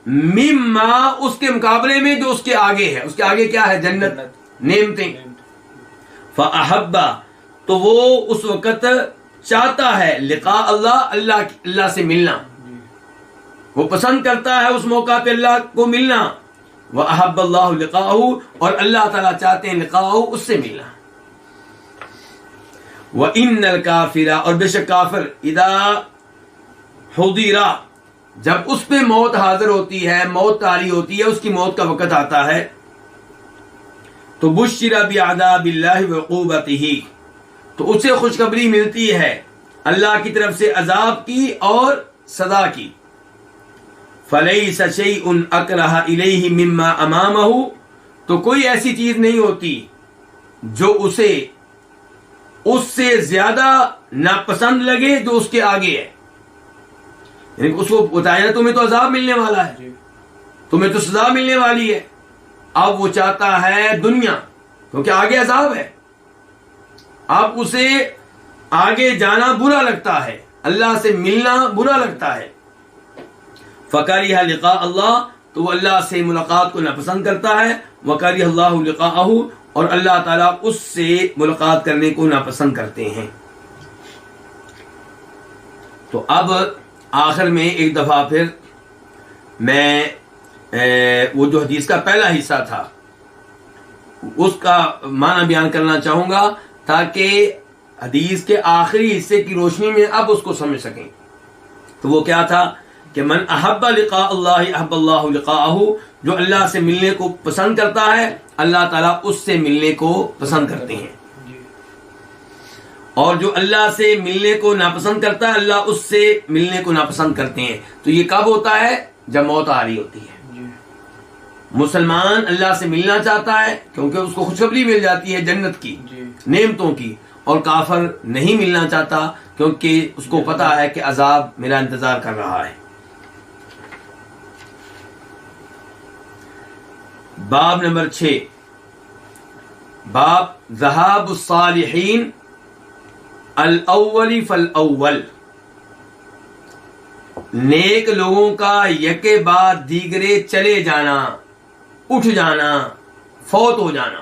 مما اس کے مقابلے میں جو اس کے آگے ہے۔ اس کے آگے کیا ہے؟ جنت، نعمتیں۔ فاحب، تو وہ اس وقت چاہتا ہے لقاء اللہ، اللہ سے ملنا، وہ پسند کرتا ہے اس موقع پہ اللہ کو ملنا۔ واحب اللہ لقاءہ، اور اللہ تعالیٰ چاہتے ہیں لقاءہ، اس سے ملنا۔ وان الکافر، اور بے شک کافر، اذا حضر، جب اس پہ موت حاضر ہوتی ہے، موت طاری ہوتی ہے، اس کی موت کا وقت آتا ہے، تو بشر بعذاب اللہ وعقوبتہ، تو اسے خوشخبری ملتی ہے اللہ کی طرف سے عذاب کی اور سزا کی۔ فلیس شیء اکرہ الیہ مما امامہ، تو کوئی ایسی چیز نہیں ہوتی جو اسے اس سے زیادہ ناپسند لگے جو اس کے آگے ہے۔ یعنی اس کو بتایا تمہیں تو عذاب ملنے والا ہے، تمہیں تو سزا ملنے والی ہے، اب وہ چاہتا ہے دنیا، کیونکہ آگے عذاب ہے، اب اسے آگے جانا برا لگتا ہے، اللہ سے ملنا برا لگتا ہے۔ فکرہ لقاء اللہ، تو وہ اللہ سے ملاقات کو ناپسند کرتا ہے۔ وکرہ اللہ لقاءہ، اور اللہ تعالیٰ اس سے ملاقات کرنے کو ناپسند کرتے ہیں۔ تو اب آخر میں ایک دفعہ پھر میں وہ جو حدیث کا پہلا حصہ تھا اس کا معنی بیان کرنا چاہوں گا تاکہ حدیث کے آخری حصے کی روشنی میں اب اس کو سمجھ سکیں. تو وہ کیا تھا کہ من احب لقاء اللہ احب اللہ لقاءہ، جو اللہ سے ملنے کو پسند کرتا ہے اللہ تعالیٰ اس سے ملنے کو پسند کرتے ہیں، اور جو اللہ سے ملنے کو ناپسند کرتا ہے اللہ اس سے ملنے کو ناپسند کرتے ہیں. تو یہ کب ہوتا ہے؟ جب موت آ رہی ہوتی ہے. مسلمان اللہ سے ملنا چاہتا ہے کیونکہ اس کو خوشخبری مل جاتی ہے جنت کی، نعمتوں کی، اور کافر نہیں ملنا چاہتا کیونکہ اس کو پتا ہے کہ عذاب میرا انتظار کر رہا ہے. باب نمبر 6، باب ذہاب الصالحین الاول فالاول، نیک لوگوں کا یکے بعد دیگرے چلے جانا، اٹھ جانا، فوت ہو جانا،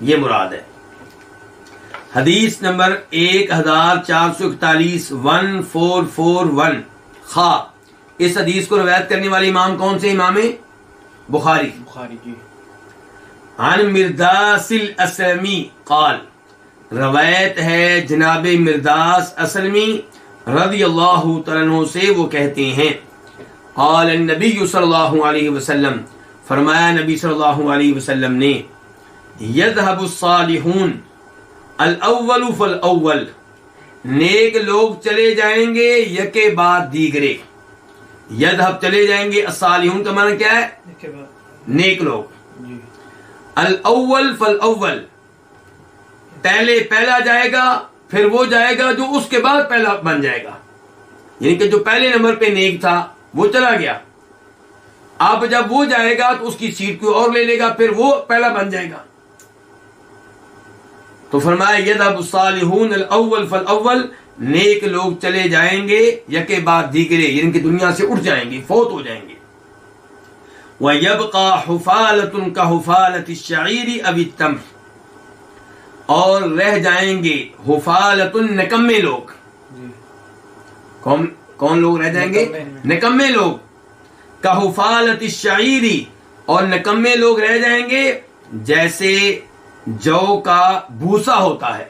یہ مراد ہے. حدیث نمبر 1441 1441 خا. اس حدیث کو روایت کرنے والے امام کون سے؟ امام بخاری. عن مرداس الاسلمی قال، روایت ہے جناب مرداس اسلمی رضی اللہ تعالیٰ عنہ سے، وہ کہتے ہیں قال النبی صلی اللہ علیہ وسلم، فرمایا نبی صلی اللہ علیہ وسلم نے، یذهب الصالحون الاول فالاول، نیک لوگ چلے جائیں گے یکے بعد دیگرے. یذهب چلے جائیں گے، الصالحون کا معنی کیا ہے؟ نیک لوگ. الاول فالاول، پہلے پہلا جائے گا پھر وہ جائے گا جو اس کے بعد پہلا بن جائے گا، یعنی کہ جو پہلے نمبر پہ نیک تھا وہ چلا گیا، اب جب وہ جائے گا تو اس کی سیٹ کوئی اور لے لے گا، پھر وہ پہلا بن جائے گا. تو فرمایا یذهب الصالحون الاول فالاول، نیک لوگ چلے جائیں گے یکے بعد دیگرے، یعنی کہ دنیا سے اٹھ جائیں گے، فوت ہو جائیں گے. وَيَبْقَى حُفَالَةٌ كَحُفَالَةِ الشَّعِيرِ أَوِ التَّمْرِ، اور رہ جائیں گے حفالۃ، نکمے لوگ. کون لوگ رہ جائیں گے؟ نکمے لوگ. کحفالۃ الشعیر، اور نکمے لوگ رہ جائیں گے جیسے جو کا بھوسا ہوتا ہے.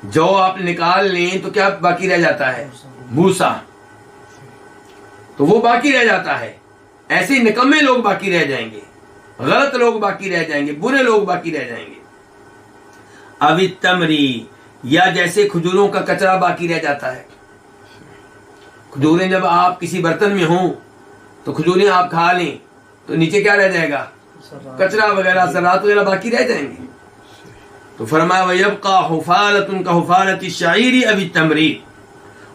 جو آپ نکال لیں تو کیا باقی رہ جاتا ہے؟ بھوسا. تو وہ باقی رہ جاتا ہے. ایسے نکمے لوگ باقی رہ جائیں گے، غلط لوگ باقی رہ جائیں گے، برے لوگ باقی رہ جائیں گے. اب التمری، یا جیسے کھجوروں کا کچرا باقی رہ جاتا ہے. کھجوریں جب آپ کسی برتن میں ہوں تو کھجوریں آپ کھا لیں تو نیچے کیا رہ جائے گا؟ کچرا وغیرہ، ذرات وغیرہ باقی رہ جائیں گے. تو فرمایا وَيَبْقَى حُفَالَةٌ كَحُفَالَةِ الشَّعِيرِ أَوِ التَّمْرِ،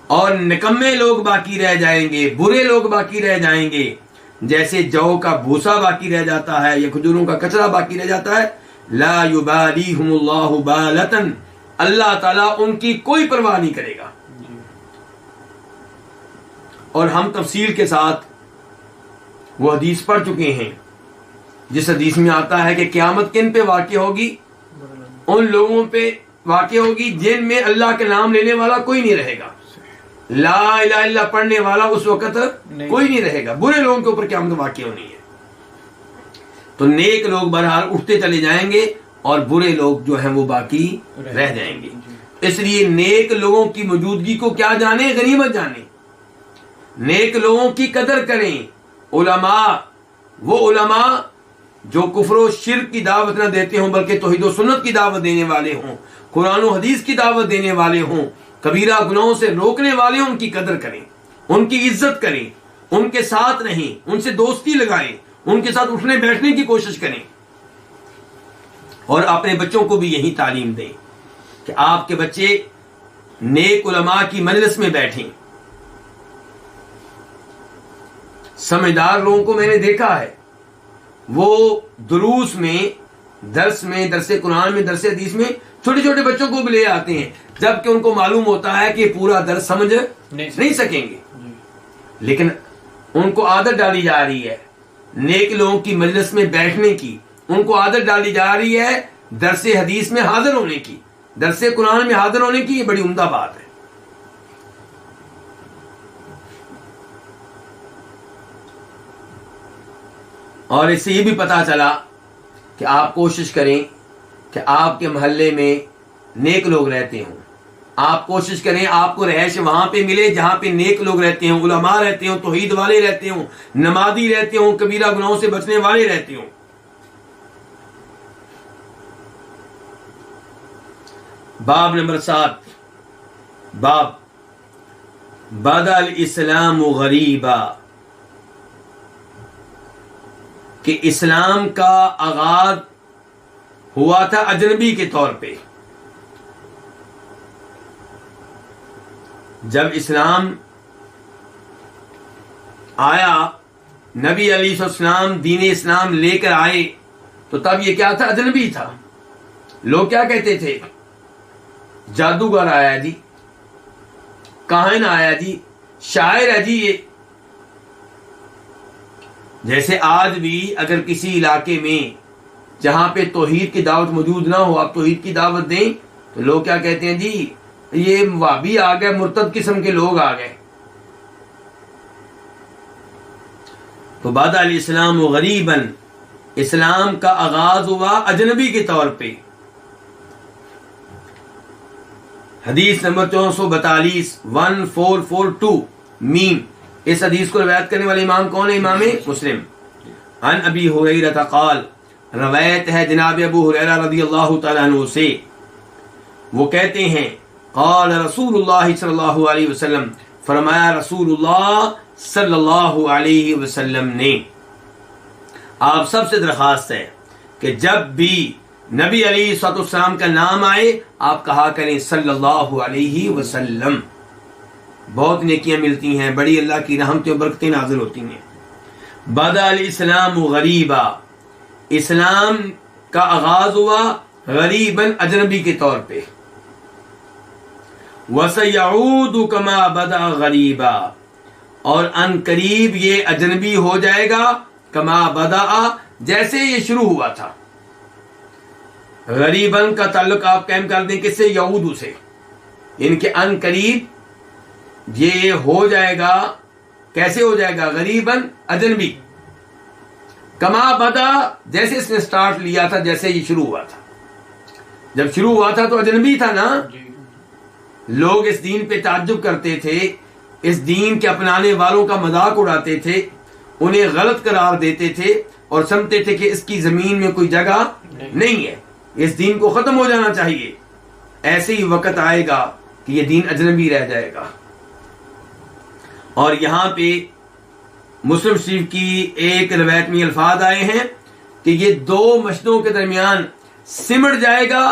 اور نکمے لوگ باقی رہ جائیں گے، برے لوگ باقی رہ جائیں گے جیسے جو کا بھوسا باقی رہ جاتا ہے یا کھجوروں کا کچرا باقی رہ جاتا ہے. لا یبالیہم اللہ بالۃ، اللہ تعالیٰ ان کی کوئی پرواہ نہیں کرے گا. اور ہم تفصیل کے ساتھ وہ حدیث پڑھ چکے ہیں جس حدیث میں آتا ہے کہ قیامت کن پہ واقع ہوگی؟ ان لوگوں پہ واقع ہوگی جن میں اللہ کے نام لینے والا کوئی نہیں رہے گا، لا الہ الا اللہ پڑھنے والا اس وقت کوئی نہیں رہے گا. برے لوگوں کے اوپر قیامت واقع ہونی ہے. تو نیک لوگ بہرحال اٹھتے چلے جائیں گے اور برے لوگ جو ہیں وہ باقی رہ جائیں گے. اس لیے نیک لوگوں کی موجودگی کو کیا جانیں؟ غنیمت جانیں. نیک لوگوں کی قدر کریں. علماء، وہ علماء جو کفر و شرک کی دعوت نہ دیتے ہوں بلکہ توحید و سنت کی دعوت دینے والے ہوں، قرآن و حدیث کی دعوت دینے والے ہوں، کبیرہ گناہوں سے روکنے والے ہوں، ان کی قدر کریں، ان کی عزت کریں، ان کے ساتھ رہیں، ان سے دوستی لگائیں، ان کے ساتھ اٹھنے بیٹھنے کی کوشش کریں. اور اپنے بچوں کو بھی یہی تعلیم دیں کہ آپ کے بچے نیک علماء کی مجلس میں بیٹھیں. سمجھدار لوگوں کو میں نے دیکھا ہے وہ دروس میں، درس قرآن میں، درس حدیث میں چھوٹے چھوٹے بچوں کو بھی لے آتے ہیں جبکہ ان کو معلوم ہوتا ہے کہ پورا درس سمجھ نہیں سکیں گے، لیکن ان کو عادت ڈالی جا رہی ہے نیک لوگوں کی مجلس میں بیٹھنے کی، ان کو عادت ڈالی جا رہی ہے درس حدیث میں حاضر ہونے کی. درس قرآن میں حاضر ہونے کی یہ بڑی عمدہ بات ہے. اور اس سے یہ بھی پتا چلا کہ آپ کوشش کریں کہ آپ کے محلے میں نیک لوگ رہتے ہوں. آپ کوشش کریں آپ کو رہائش وہاں پہ ملے جہاں پہ نیک لوگ رہتے ہوں، علماء رہتے ہوں، توحید والے رہتے ہوں، نمازی رہتے ہوں، کبیرہ گناہوں سے بچنے والے رہتے ہوں. باب نمبر 7، باب بدا الاسلام غریبا، کہ اسلام کا آغاز ہوا تھا اجنبی کے طور پہ. جب اسلام آیا، نبی علیہ السلام دین اسلام لے کر آئے تو تب یہ کیا تھا؟ اجنبی تھا. لوگ کیا کہتے تھے؟ جادوگر آیا جی، کاہن آیا جی، شاعر ہے جی. یہ جیسے آج بھی اگر کسی علاقے میں جہاں پہ توحید کی دعوت موجود نہ ہو، آپ توحید کی دعوت دیں تو لوگ کیا کہتے ہیں؟ جی یہ وہابی آ گئے، مرتد قسم کے لوگ آ گئے. تو بدا الاسلام غریباً، اسلام کا آغاز ہوا اجنبی کے طور پہ. حدیث نمبر 442 1442 میم. اس حدیث کو روایت کرنے والے امام کون ہے؟ امام مسلم. عن ابی ہریرہ قال، روایت ہے جناب ابو ہریرہ رضی اللہ تعالیٰ عنہ سے، وہ کہتے ہیں قال رسول اللہ صلی اللہ علیہ وسلم، فرمایا رسول اللہ صلی اللہ علیہ وسلم نے. آپ سب سے درخواست ہے کہ جب بھی نبی علیہ الصلوۃ والسلام کا نام آئے آپ کہا کریں صلی اللہ علیہ وسلم. بہت نیکیاں ملتی ہیں، بڑی اللہ کی رحمتیں و برکتیں نازل ہوتی ہیں. بدا الاسلام غریبا، اسلام کا آغاز ہوا غریباً، اجنبی کے طور پہ. وَسَيَعُودُ كَمَا بَدَأَ غَرِيبًا، اور ان قریب یہ اجنبی ہو جائے گا کما بدأ، جیسے یہ شروع ہوا تھا. غریباً کا تعلق آپ قائم کر دیں کس سے؟ یعود سے. ان کے ان قریب یہ ہو جائے گا. کیسے ہو جائے گا؟ غریباً، اجنبی. کما بدأ، جیسے اس نے سٹارٹ لیا تھا، جیسے یہ شروع ہوا تھا. جب شروع ہوا تھا تو اجنبی تھا نا. لوگ اس دین پہ تعجب کرتے تھے، اس دین کے اپنانے والوں کا مذاق اڑاتے تھے، انہیں غلط قرار دیتے تھے اور سمجھتے تھے کہ اس کی زمین میں کوئی جگہ نہیں ہے، اس دین کو ختم ہو جانا چاہیے. ایسے ہی وقت آئے گا کہ یہ دین اجنبی رہ جائے گا. اور یہاں پہ مسلم شریف کی ایک روایت میں الفاظ آئے ہیں کہ یہ دو مشتوں کے درمیان سمٹ جائے گا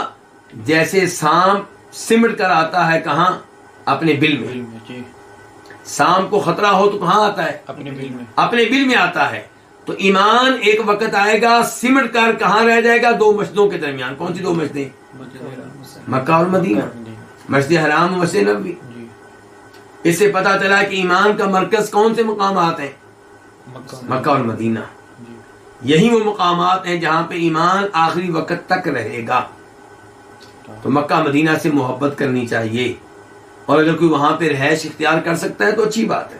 جیسے سانپ سمٹ کر آتا ہے کہاں؟ اپنے بل میں. سانپ کو خطرہ ہو تو کہاں آتا ہے؟ اپنے بل میں آتا ہے. تو ایمان ایک وقت آئے گا سمٹ کر کہاں رہ جائے گا؟ دو مسجدوں کے درمیان. کون سی دو مسجدیں؟ مکہ اور مدینہ، مسجد حرام و مسجد نبوی. اس سے پتا چلا کہ ایمان کا مرکز کون سے مقامات ہیں؟ مکہ اور مدینہ. یہی وہ مقامات ہیں جہاں پہ ایمان آخری وقت تک رہے گا. تو مکہ مدینہ سے محبت کرنی چاہیے، اور اگر کوئی وہاں پہ رہائش اختیار کر سکتا ہے تو اچھی بات ہے،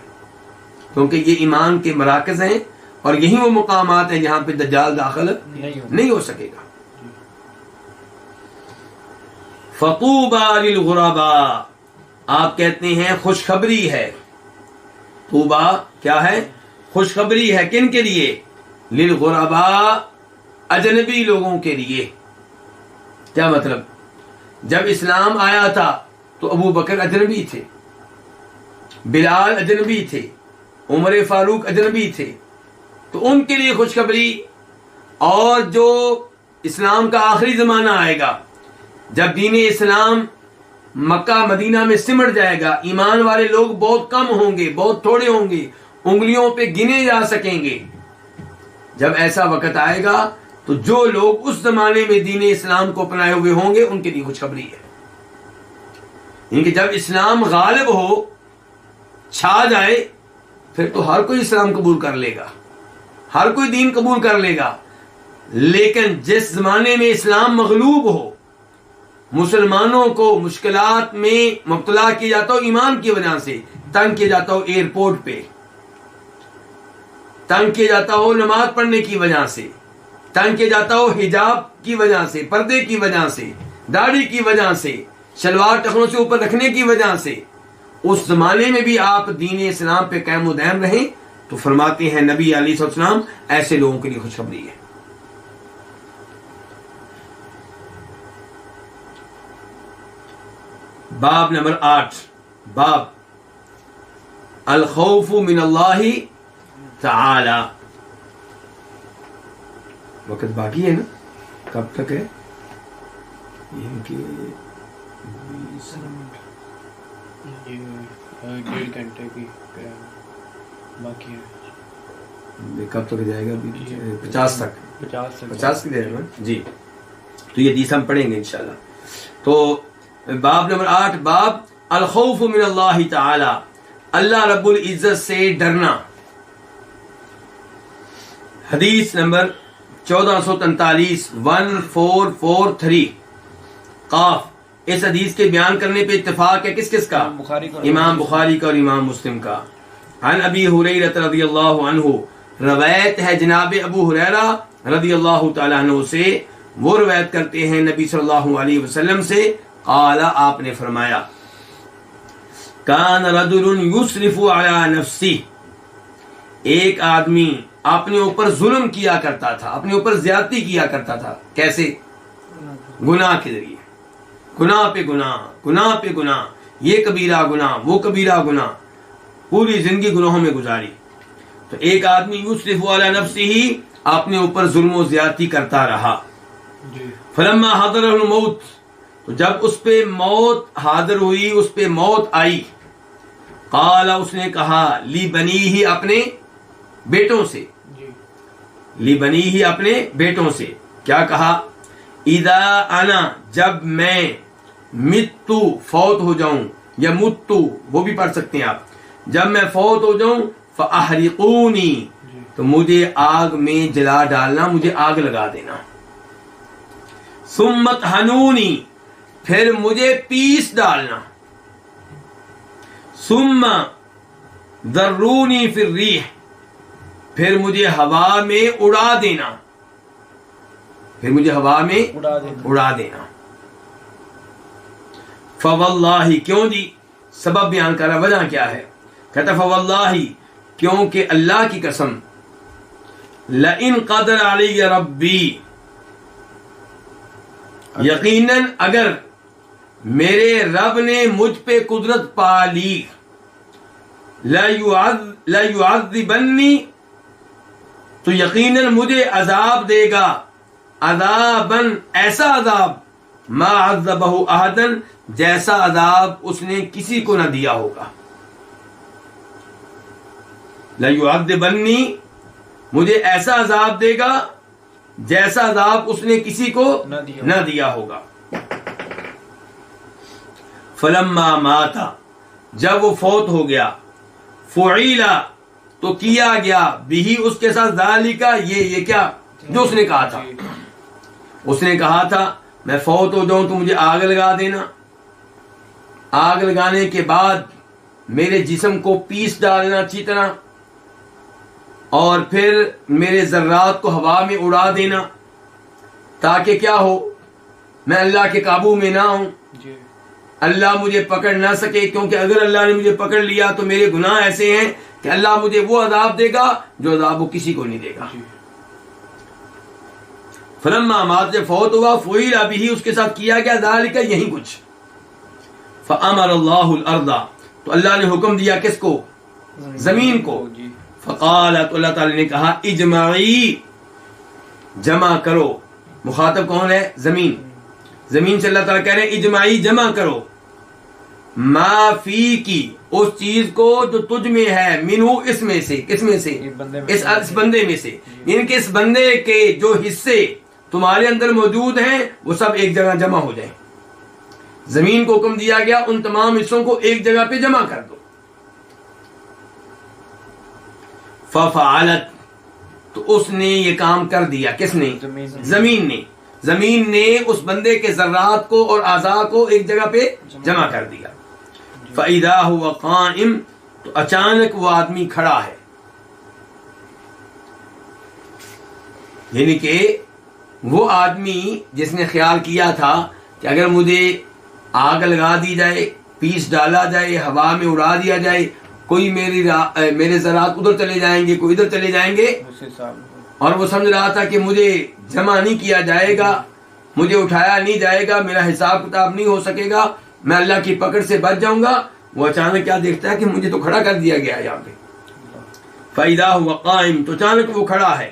کیونکہ یہ ایمان کے مراکز ہیں اور یہی وہ مقامات ہیں جہاں پہ دجال داخل نہیں ہو سکے گا. فطوبى للغرباء، آپ کہتے ہیں خوشخبری ہے. طوبہ کیا ہے؟ خوشخبری ہے. کن کے لیے؟ للغرباء، اجنبی لوگوں کے لیے. کیا مطلب؟ جب اسلام آیا تھا تو ابو بکر اجنبی تھے، بلال اجنبی تھے، عمر فاروق اجنبی تھے. تو ان کے لیے خوشخبری. اور جو اسلام کا آخری زمانہ آئے گا، جب دین اسلام مکہ مدینہ میں سمٹ جائے گا، ایمان والے لوگ بہت کم ہوں گے، بہت تھوڑے ہوں گے، انگلیوں پہ گنے جا سکیں گے. جب ایسا وقت آئے گا تو جو لوگ اس زمانے میں دین اسلام کو اپنائے ہوئے ہوں گے ان کے لیے خوشخبری ہے. یعنی کہ جب اسلام غالب ہو، چھا جائے، پھر تو ہر کوئی اسلام قبول کر لے گا، ہر کوئی دین قبول کر لے گا. لیکن جس زمانے میں اسلام مغلوب ہو، مسلمانوں کو مشکلات میں مبتلا کیا جاتا ہو ایمان کی وجہ سے، تنگ کیا جاتا ہو ایئرپورٹ پہ، تنگ کیا جاتا ہو نماز پڑھنے کی وجہ سے، تنگ کیا جاتا ہو حجاب کی وجہ سے، پردے کی وجہ سے، داڑھی کی وجہ سے، شلوار ٹخنوں سے اوپر رکھنے کی وجہ سے، اس زمانے میں بھی آپ دین اسلام پہ قائم و دائم رہیں، تو فرماتے ہیں نبی علیہ السلام ایسے لوگوں کے لیے خوشخبری ہے۔ باب نمبر 8، باب الخوف من اللہ تعالی۔ وقت باقی ہے نا؟ کب تک ہے؟ یہ کہ 1.5 گھنٹے کی باقی ہے۔ کب تک جائے گا؟ 50 تک، 50 کی دیر میں جی۔ تو یہ حدیث ہم پڑھیں گے انشاءاللہ۔ تو باب نمبر 8، باب الخوف من اللہ تعالی، اللہ رب العزت سے ڈرنا۔ حدیث نمبر 1443، 1443 قاف۔ اس حدیث کے بیان کرنے پہ اتفاق ہے کس کس کا؟ امام بخاری کا اور امام مسلم کا۔ عن ابی ہریرہ رضی اللہ عنہ، روایت ہے جناب ابو ہریرہ رضی اللہ تعالیٰ عنہ سے، وہ روایت کرتے ہیں نبی صلی اللہ علیہ وسلم سے، قال، آپ نے فرمایا، کان رجل یسرف علی نفسہ، ایک آدمی اپنے اوپر ظلم کیا کرتا تھا، اپنے اوپر زیادتی کیا کرتا تھا۔ کیسے؟ گناہ کے ذریعے، گناہ پہ گناہ، گناہ پہ گناہ، یہ کبیرہ گناہ، وہ کبیرہ گناہ، پوری زندگی گناہوں میں گزاری۔ تو ایک آدمی یسرف علی نفسہ، اپنے اوپر ظلم و زیادتی کرتا رہا۔ فلما حضرہ الموت، تو جب اس پہ موت حاضر ہوئی، اس پہ موت آئی، قال، اس نے کہا، لی بنی ہی، اپنے بیٹوں سے، لی بنی ہی، اپنے بیٹوں سے، کیا کہا؟ اذا انا، جب میں، متو، فوت ہو جاؤں، یا متو، وہ بھی پڑھ سکتے ہیں آپ، جب میں فوت ہو جاؤں، فاحرقونی، تو مجھے آگ میں جلا ڈالنا، مجھے آگ لگا دینا، ثم طحنونی، پھر مجھے پیس ڈالنا، ثم ذرونی فی الریح، پھر مجھے ہوا میں اڑا دینا، پھر مجھے ہوا میں اڑا دینا۔ فواللہ، کیوں جی؟ سبب بیان کر رہا، وجہ کیا ہے؟ کہتا فواللہ، کیونکہ اللہ کی قسم، لئن قدر علی ربی، یقیناً اگر میرے رب نے مجھ پہ قدرت پا لی، لَيُعَذِّبَنِّي، تو یقیناً مجھے عذاب دے گا، عذاباً، ایسا عذاب، ما عذبہ احداً، جیسا عذاب اس نے کسی کو نہ دیا ہوگا۔ لَيُعَذِّبَنِّي، مجھے ایسا عذاب دے گا جیسا عذاب اس نے کسی کو نہ دیا ہوگا۔ فلما مات، جب وہ فوت ہو گیا، فعیل، تو کیا گیا، بھی اس کے ساتھ ذالک، یہ کیا جو اس نے کہا تھا، اس نے کہا تھا میں فوت ہو جاؤں تو مجھے آگ لگا دینا، آگ لگانے کے بعد میرے جسم کو پیس ڈالنا اچھی طرح، اور پھر میرے ذرات کو ہوا میں اڑا دینا، تاکہ کیا ہو، میں اللہ کے قابو میں نہ ہوں، اللہ مجھے پکڑ نہ سکے، کیونکہ اگر اللہ نے مجھے پکڑ لیا تو میرے گناہ ایسے ہیں کہ اللہ مجھے وہ عذاب دے گا جو عذاب وہ کسی کو نہیں دے گا۔ فلما مات، جب فوت ہوا، فعیل بھی، اس کے ساتھ کیا گیا، ذالک، یہی کچھ، فامر اللہ الارض، تو اللہ نے حکم دیا کس کو؟ زمین کو، فقال، تو اللہ تعالی نے کہا، اجمعی، جمع کرو، مخاطب کون ہے؟ زمین، زمین سے اللہ تعالیٰ کہہ رہے ہیں اجمعی، جمع کرو، ما فی کی، اس چیز کو جو تجھ میں ہے، منہو، اس میں سے، کس میں سے؟ اس بندے میں سے، یعنی کہ اس بندے کے جو حصے تمہارے اندر موجود ہیں وہ سب ایک جگہ جمع ہو جائیں۔ زمین کو حکم دیا گیا ان تمام حصوں کو ایک جگہ پہ جمع کر دو۔ ففعلت، تو اس نے یہ کام کر دیا، کس نے؟ زمین نے، زمین نے اس بندے کے ذرات کو اور اعضاء کو ایک جگہ پہ جمع کر دیا. فَإِذَا هُوَ قَائِمٌ، تو اچانک وہ آدمی کھڑا ہے. یعنی کہ وہ آدمی جس نے خیال کیا تھا کہ اگر مجھے آگ لگا دی جائے، پیس ڈالا جائے، ہوا میں اڑا دیا جائے، کوئی میرے ذرات ادھر چلے جائیں گے، کوئی ادھر چلے جائیں گے، اور وہ سمجھ رہا تھا کہ مجھے جمع نہیں کیا جائے گا، مجھے اٹھایا نہیں جائے گا، میرا حساب کتاب نہیں ہو سکے گا، میں اللہ کی پکڑ سے بچ جاؤں گا. وہ اچانک کیا دیکھتا ہے کہ مجھے تو کھڑا کر دیا گیا یہاں پہ. فَإِذَا هُوَ قَائِمٌ، تو اچانک وہ کھڑا ہے.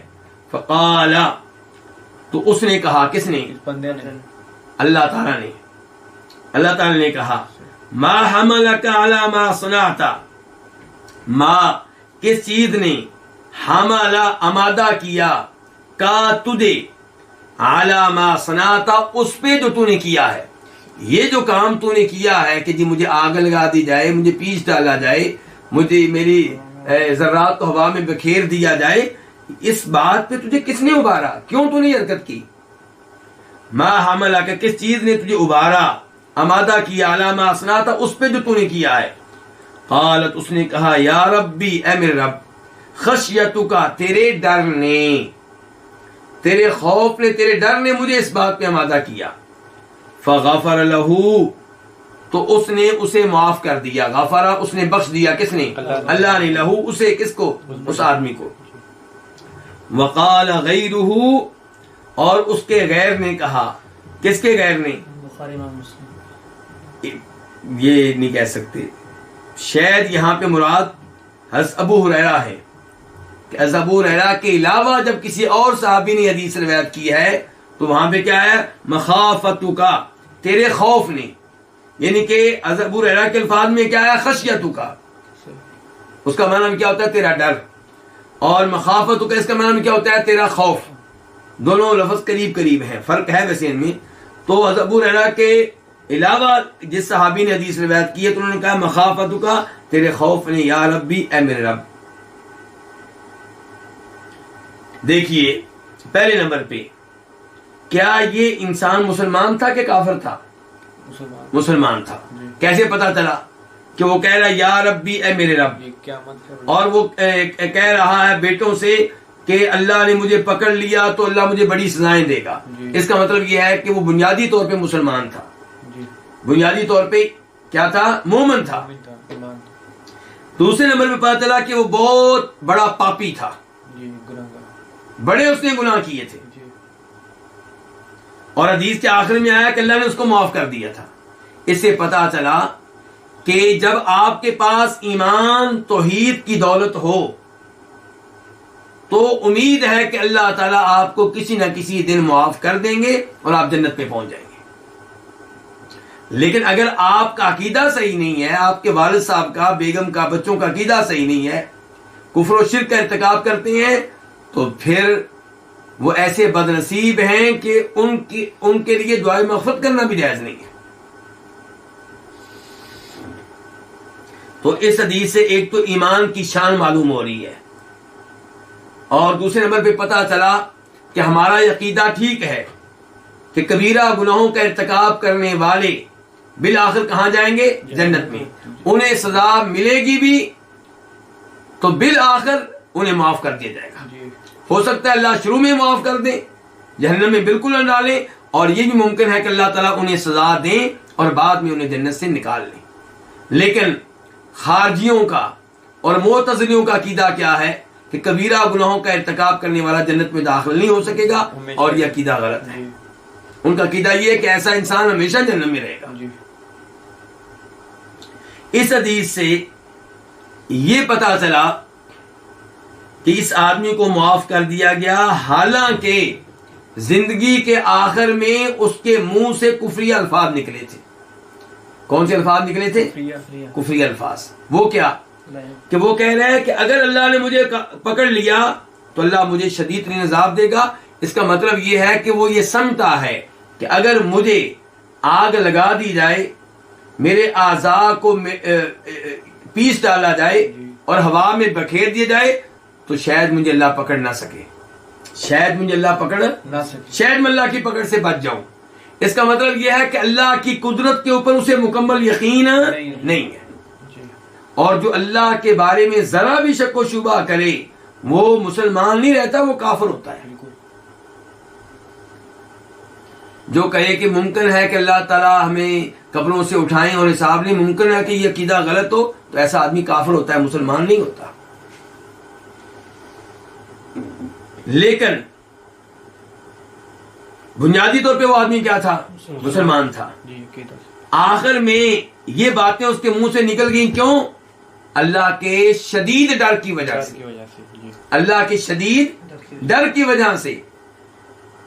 فَقَالَ، تو اس نے کہا، کس نے؟ اللہ تعالیٰ نے. اللہ تعالیٰ نے کہا ما حملک علی ما صنعت، ما کس چیز نے، حملہ آمادہ کیا، کا تجھے، علی ما صنعت اس پہ جو تو نے کیا ہے. یہ جو کام تو نے کیا ہے کہ جی مجھے آگ لگا دی جائے، مجھے پیس ڈالا جائے، مجھے میری ذرات کو ہوا میں بکھیر دیا جائے، اس بات پہ تجھے کس نے ابھارا، کیوں تو نے حرکت کی؟ ما حملہ کا کس چیز نے تجھے ابھارا، آمادہ کیا، علی ما صنعت اس پہ جو تو نے کیا ہے. قالت، اس نے کہا یا ربی، اے میرے رب، خشیتک، تیرے ڈر نے، تیرے خوف نے، تیرے ڈر نے مجھے اس بات پہ آمادہ کیا. فغفر له، تو اس نے اسے معاف کر دیا. غفر، اس نے بخش دیا، کس نے؟ اللہ نے. لہو، اسے، کس کو؟ اس آدمی کو. وقال غیرہ، اور اس کے غیر نے کہا. کس کے غیر نے؟ بخاری امام مسلم. یہ نہیں کہہ سکتے، شاید یہاں پہ مراد حضرت ابو ہریرہ ہے کہ حضرت ابو ہریرہ کے علاوہ جب کسی اور صحابی نے حدیث روایت کی ہے تو وہاں پہ کیا ہے؟ مخافتک، تیرے خوف نے. یعنی کہ حضرت ابو ہریرہ کے الفاظ میں کیا ہے؟ خشیتک، اس کا معنی کیا ہوتا ہے؟ تیرا ڈر. اور مخافتک اس کا معنی کیا ہوتا ہے؟ تیرا خوف. دونوں لفظ قریب قریب ہیں، فرق ہے ویسے ان میں. تو حضرت ابو ہریرہ کے علاوہ جس صحابی نے حدیث روایت کی ہے تو انہوں نے کہا مخافتک، تیرے خوف نے، یا ربی، اے میرے رب. دیکھیے پہلے نمبر پہ، کیا یہ انسان مسلمان تھا کہ کافر تھا؟ مسلمان تھا. کیسے پتا چلا کہ وہ کہہ رہا ہے یا ربی، اے میرے رب، اور وہ کہہ رہا ہے بیٹوں سے کہ اللہ نے مجھے پکڑ لیا تو اللہ مجھے بڑی سزائیں دے گا. اس کا مطلب یہ ہے کہ وہ بنیادی طور پہ مسلمان تھا، بنیادی طور پہ کیا تھا؟ مومن تھا. دوسرے نمبر پہ پتا چلا کہ وہ بہت بڑا پاپی تھا، بڑے اس نے گناہ کیے تھے. اور حدیث کے آخر میں آیا کہ اللہ نے اس کو معاف کر دیا تھا. اس سے پتا چلا کہ جب آپ کے پاس ایمان توحید کی دولت ہو تو امید ہے کہ اللہ تعالیٰ آپ کو کسی نہ کسی دن معاف کر دیں گے اور آپ جنت پہ پہنچ جائیں گے. لیکن اگر آپ کا عقیدہ صحیح نہیں ہے، آپ کے والد صاحب کا، بیگم کا، بچوں کا عقیدہ صحیح نہیں ہے، کفر و شرک کا ارتکاب کرتے ہیں، تو پھر وہ ایسے بد نصیب ہیں کہ ان کے لیے دعائے مغفرت کرنا بھی جائز نہیں ہے. تو اس حدیث سے ایک تو ایمان کی شان معلوم ہو رہی ہے، اور دوسرے نمبر پہ پتہ چلا کہ ہمارا عقیدہ ٹھیک ہے کہ کبیرہ گناہوں کا ارتکاب کرنے والے بالآخر کہاں جائیں گے؟ جنت میں. انہیں سزا ملے گی بھی تو بالآخر انہیں معاف کر دیا جائے گا. ہو سکتا ہے اللہ شروع میں معاف کر دیں، جہنم میں بالکل نہ ڈالیں، اور یہ بھی ممکن ہے کہ اللہ تعالیٰ انہیں سزا دیں اور بعد میں انہیں جنت سے نکال لیں. لیکن خارجیوں کا اور معتزلیوں کا عقیدہ کیا ہے کہ کبیرہ گناہوں کا ارتکاب کرنے والا جنت میں داخل نہیں ہو سکے گا، اور یہ عقیدہ غلط ہے. ان کا عقیدہ یہ ہے کہ ایسا انسان ہمیشہ جنت میں رہے گا. اس حدیث سے یہ پتا چلا کہ اس آدمی کو معاف کر دیا گیا، حالانکہ زندگی کے آخر میں اس کے منہ سے کفری الفاظ نکلے تھے. کون سے الفاظ نکلے تھے؟ کفری الفاظ. وہ کیا کہ وہ کہہ رہے ہیں کہ اگر اللہ نے مجھے پکڑ لیا تو اللہ مجھے شدید ترین عذاب دے گا. اس کا مطلب یہ ہے کہ وہ یہ سمجھتا ہے کہ اگر مجھے آگ لگا دی جائے، میرے اعضاء کو پیس ڈالا جائے اور ہوا میں بکھیر دیا جائے تو شاید مجھے اللہ پکڑ نہ سکے. شاید مجھے اللہ پکڑ نہ سکے. شاید میں اللہ کی پکڑ سے بچ جاؤں. اس کا مطلب یہ ہے کہ اللہ کی قدرت کے اوپر اسے مکمل یقین نہیں ہے. جی. اور جو اللہ کے بارے میں ذرا بھی شک و شبہ کرے وہ مسلمان نہیں رہتا، وہ کافر ہوتا ہے. بالکل. جو کہے کہ ممکن ہے کہ اللہ تعالیٰ ہمیں قبروں سے اٹھائیں اور حساب نہیں، ممکن ہے کہ یہ عقیدہ غلط ہو، تو ایسا آدمی کافر ہوتا ہے، مسلمان نہیں ہوتا. لیکن بنیادی طور پہ وہ آدمی کیا تھا؟ مسلمان تھا. جی. عقیدہ. آخر میں یہ باتیں اس کے منہ سے نکل گئیں، کیوں؟ اللہ کے شدید ڈر کی وجہ سے. کی وجہ سے. جی. اللہ کے شدید ڈر کی وجہ سے.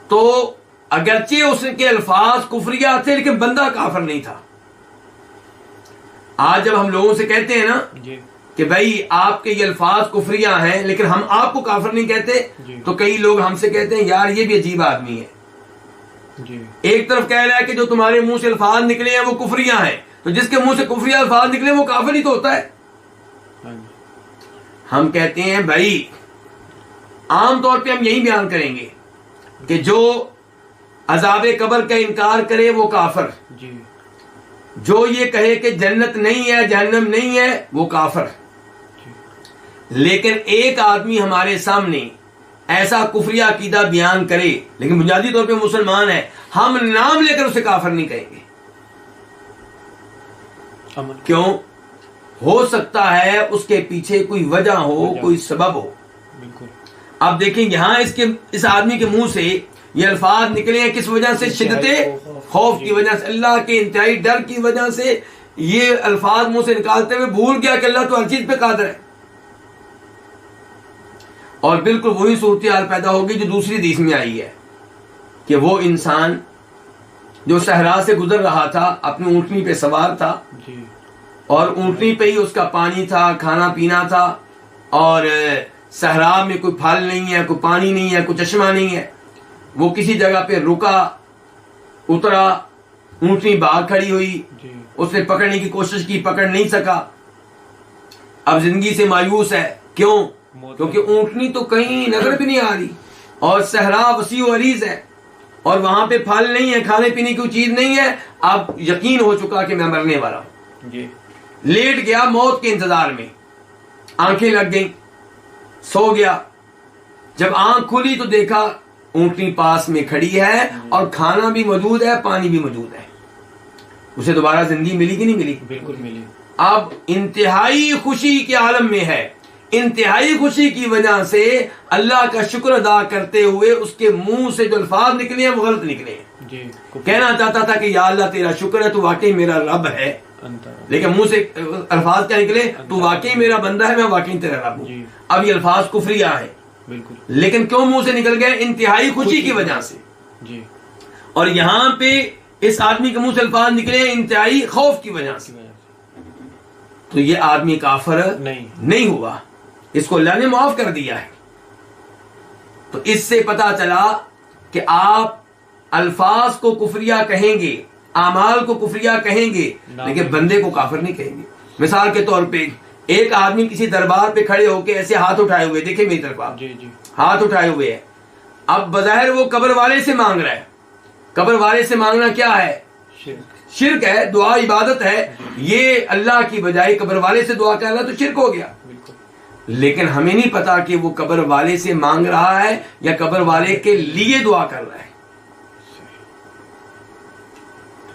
تو اگرچہ اس کے الفاظ کفریہ تھے لیکن بندہ کافر نہیں تھا. آج جب ہم لوگوں سے کہتے ہیں نا جی. کہ بھائی آپ کے یہ الفاظ کفریہ ہیں لیکن ہم آپ کو کافر نہیں کہتے، جی. تو کئی لوگ ہم سے کہتے ہیں یار یہ بھی عجیب آدمی ہے. جی. ایک طرف کہہ رہا ہے کہ جو تمہارے منہ سے الفاظ نکلے ہیں وہ کفریہ ہیں، تو جس کے منہ سے کفریہ الفاظ نکلے وہ کافر ہی تو ہوتا ہے. ہاں جی. ہم کہتے ہیں بھائی عام طور پہ ہم یہی بیان کریں گے کہ جو عذاب قبر کا انکار کرے وہ کافر، جی. جو یہ کہے کہ جنت نہیں ہے جہنم نہیں ہے وہ کافر. جی. لیکن ایک آدمی ہمارے سامنے ایسا کفریہ عقیدہ بیان کرے لیکن بنیادی طور پہ مسلمان ہے، ہم نام لے کر اسے کافر نہیں کہیں گے. عمل. کیوں؟ ہو سکتا ہے اس کے پیچھے کوئی وجہ ہو، کوئی سبب ہو. بالکل. اب دیکھیں یہاں اس آدمی کے منہ سے یہ الفاظ نکلے ہیں کس وجہ سے؟ شدت خوف کی وجہ سے، اللہ کے انتہائی ڈر کی وجہ سے یہ الفاظ منہ سے نکالتے ہوئے بھول گیا کہ اللہ تو ہر چیز پہ قادر ہے. اور بالکل وہی صورتحال پیدا ہوگی جو دوسری حدیث میں آئی ہے کہ وہ انسان جو صحرا سے گزر رہا تھا، اپنی اونٹنی پہ سوار تھا، جی. اور اونٹنی پہ ہی اس کا پانی تھا، کھانا پینا تھا، اور صحرا میں کوئی پھل نہیں ہے، کوئی پانی نہیں ہے، کوئی چشمہ نہیں ہے. وہ کسی جگہ پہ رکا، اترا، اونٹنی باہر کھڑی ہوئی، جی. اس نے پکڑنے کی کوشش کی، پکڑ نہیں سکا. اب زندگی سے مایوس ہے. کیوں؟ کیونکہ اونٹنی تو کہیں نظر بھی نہیں آ رہی، اور صحرا وسیع و عریض ہے، اور وہاں پہ پھل نہیں ہے، کھانے پینے کی چیز نہیں ہے. اب یقین ہو چکا کہ میں مرنے والا ہوں. جی. لیٹ گیا موت کے انتظار میں، آنکھیں لگ گئیں، سو گیا. جب آنکھ کھلی تو دیکھا اونٹنی پاس میں کھڑی ہے اور کھانا بھی موجود ہے، پانی بھی موجود ہے. اسے دوبارہ زندگی ملی کہ نہیں ملی؟ بالکل ملی. اب انتہائی خوشی کے عالم میں ہے. انتہائی خوشی کی وجہ سے اللہ کا شکر ادا کرتے ہوئے اس کے منہ سے جو الفاظ نکلے ہیں وہ غلط نکلے ہیں. جی. کہنا چاہتا تھا کہ یا اللہ تیرا شکر ہے، تو واقعی میرا رب ہے، لیکن منہ سے الفاظ کیا نکلے؟ تو واقعی میرا بندہ ہے، میں واقعی تیرا رب ہوں. جی. اب یہ الفاظ کفریہ ہیں، بالکل. لیکن کیوں منہ سے نکل گئے؟ انتہائی خوشی کی وجہ سے. جی. اور یہاں پہ اس آدمی کے منہ سے الفاظ نکلے انتہائی خوف کی وجہ سے. تو یہ آدمی کافر نہیں ہوا، اس کو اللہ نے معاف کر دیا ہے. تو اس سے پتا چلا کہ آپ الفاظ کو کفریہ کہیں گے، اعمال کو کفریہ کہیں گے، لیکن بندے کو کافر نہیں کہیں گے. مثال کے طور پہ ایک آدمی کسی دربار پہ کھڑے ہو کے ایسے ہاتھ اٹھائے ہوئے، دیکھیں میری طرف آپ، جی. جی. ہاتھ اٹھائے ہوئے ہے. اب بظاہر وہ قبر والے سے مانگ رہا ہے. قبر والے سے مانگنا کیا ہے؟ شرک ہے، دعا عبادت ہے. یہ اللہ کی بجائے قبر والے سے دعا کرنا تو شرک ہو گیا. لیکن ہمیں نہیں پتا کہ وہ قبر والے سے مانگ رہا ہے یا قبر والے کے لیے دعا کر رہا ہے.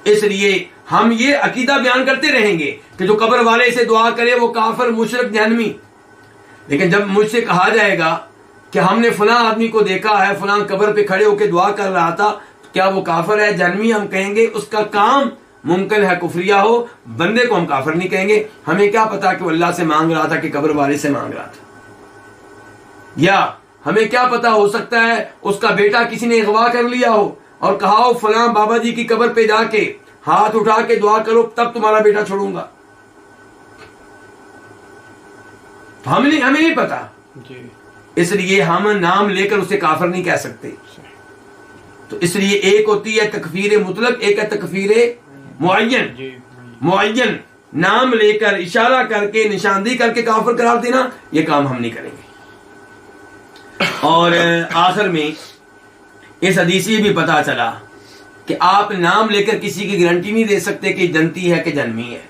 اس لیے ہم یہ عقیدہ بیان کرتے رہیں گے کہ جو قبر والے سے دعا کرے وہ کافر، مشرک، جہنمی. لیکن جب مجھ سے کہا جائے گا کہ ہم نے فلاں آدمی کو دیکھا ہے، فلاں قبر پہ کھڑے ہو کے دعا کر رہا تھا، کیا وہ کافر ہے، جہنمی؟ ہم کہیں گے اس کا کام ممکن ہے کفریہ ہو، بندے کو ہم کافر نہیں کہیں گے. ہمیں کیا پتا کہ وہ اللہ سے مانگ رہا تھا کہ قبر والے سے مانگ رہا تھا. یا ہمیں کیا پتا، ہو سکتا ہے اس کا بیٹا کسی نے اغوا کر لیا ہو اور کہا ہو فلاں بابا جی کی قبر پہ جا کے ہاتھ اٹھا کے دعا کرو تب تمہارا بیٹا چھوڑوں گا. تو ہمیں نہیں پتا. اس لیے ہم نام لے کر اسے کافر نہیں کہہ سکتے. تو اس لیے ایک ہوتی ہے تکفیر مطلق، ایک ہے تکفیر معین. معین نام لے کر، اشارہ کر کے، نشاندہی کر کے کافر قرار دینا، یہ کام ہم نہیں کریں گے. اور آخر میں اس حدیث سے بھی پتا چلا کہ آپ نام لے کر کسی کی گارنٹی نہیں دے سکتے کہ جنتی ہے کہ جنمی ہے.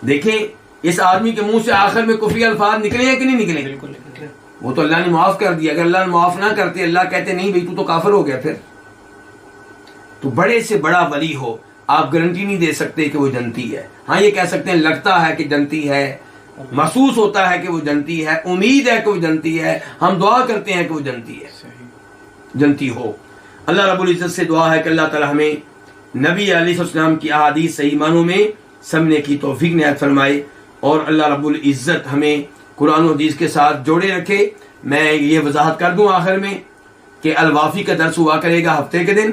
دیکھیں اس آدمی کے منہ سے آخر میں کفری الفاظ نکلے ہیں کہ نہیں نکلے؟ بالکل. وہ تو اللہ نے معاف کر دیا. اگر اللہ نے معاف نہ کرتے، اللہ کہتے نہیں بھائی تو کافر ہو گیا. پھر تو بڑے سے بڑا ولی ہو، آپ گارنٹی نہیں دے سکتے کہ وہ جنتی ہے. ہاں یہ کہہ سکتے ہیں لگتا ہے کہ جنتی ہے، محسوس ہوتا ہے کہ وہ جنتی ہے، امید ہے کہ وہ جنتی ہے، ہم دعا کرتے ہیں کہ وہ جنتی ہے، جنتی ہو. اللہ رب العزت سے دعا ہے کہ اللہ تعالی ہمیں نبی علیہ السلام کی احادیث صحیح معنوں میں سمجھنے کی توفیق عنایت فرمائے، اور اللہ رب العزت ہمیں قرآن و حدیث کے ساتھ جوڑے رکھے. میں یہ وضاحت کر دوں آخر میں کہ الوافی کا درس ہوا کرے گا ہفتے کے دن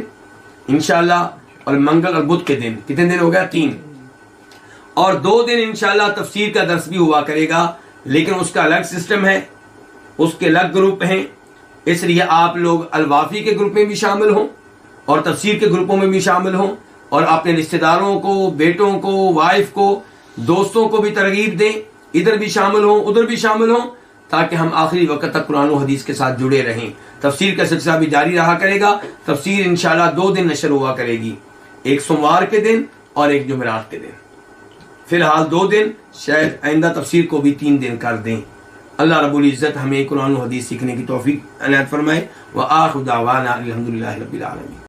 انشاءاللہ، اور منگل اور بدھ کے دن. کتنے دن ہو گیا؟ 3. اور 2 دن انشاءاللہ تفسیر کا درس بھی ہوا کرے گا، لیکن اس کا الگ سسٹم ہے، اس کے الگ گروپ ہیں. اس لیے آپ لوگ الوافی کے گروپ میں بھی شامل ہوں اور تفسیر کے گروپوں میں بھی شامل ہوں، اور اپنے رشتہ داروں کو، بیٹوں کو، وائف کو، دوستوں کو بھی ترغیب دیں، ادھر بھی شامل ہوں ادھر بھی شامل ہوں، تاکہ ہم آخری وقت تک قرآن و حدیث کے ساتھ جڑے رہیں. تفسیر کا سلسلہ بھی جاری رہا کرے گا. تفسیر انشاءاللہ 2 دن نشر ہوا کرے گی، ایک سوموار کے دن اور ایک جمعرات کے دن. فی الحال 2 دن، شاید آئندہ تفسیر کو بھی 3 دن کر دیں. اللہ رب العزت ہمیں قرآن و حدیث سیکھنے کی توفیق عنایت فرمائے. وآخر دعوانا الحمدللہ رب العالمین.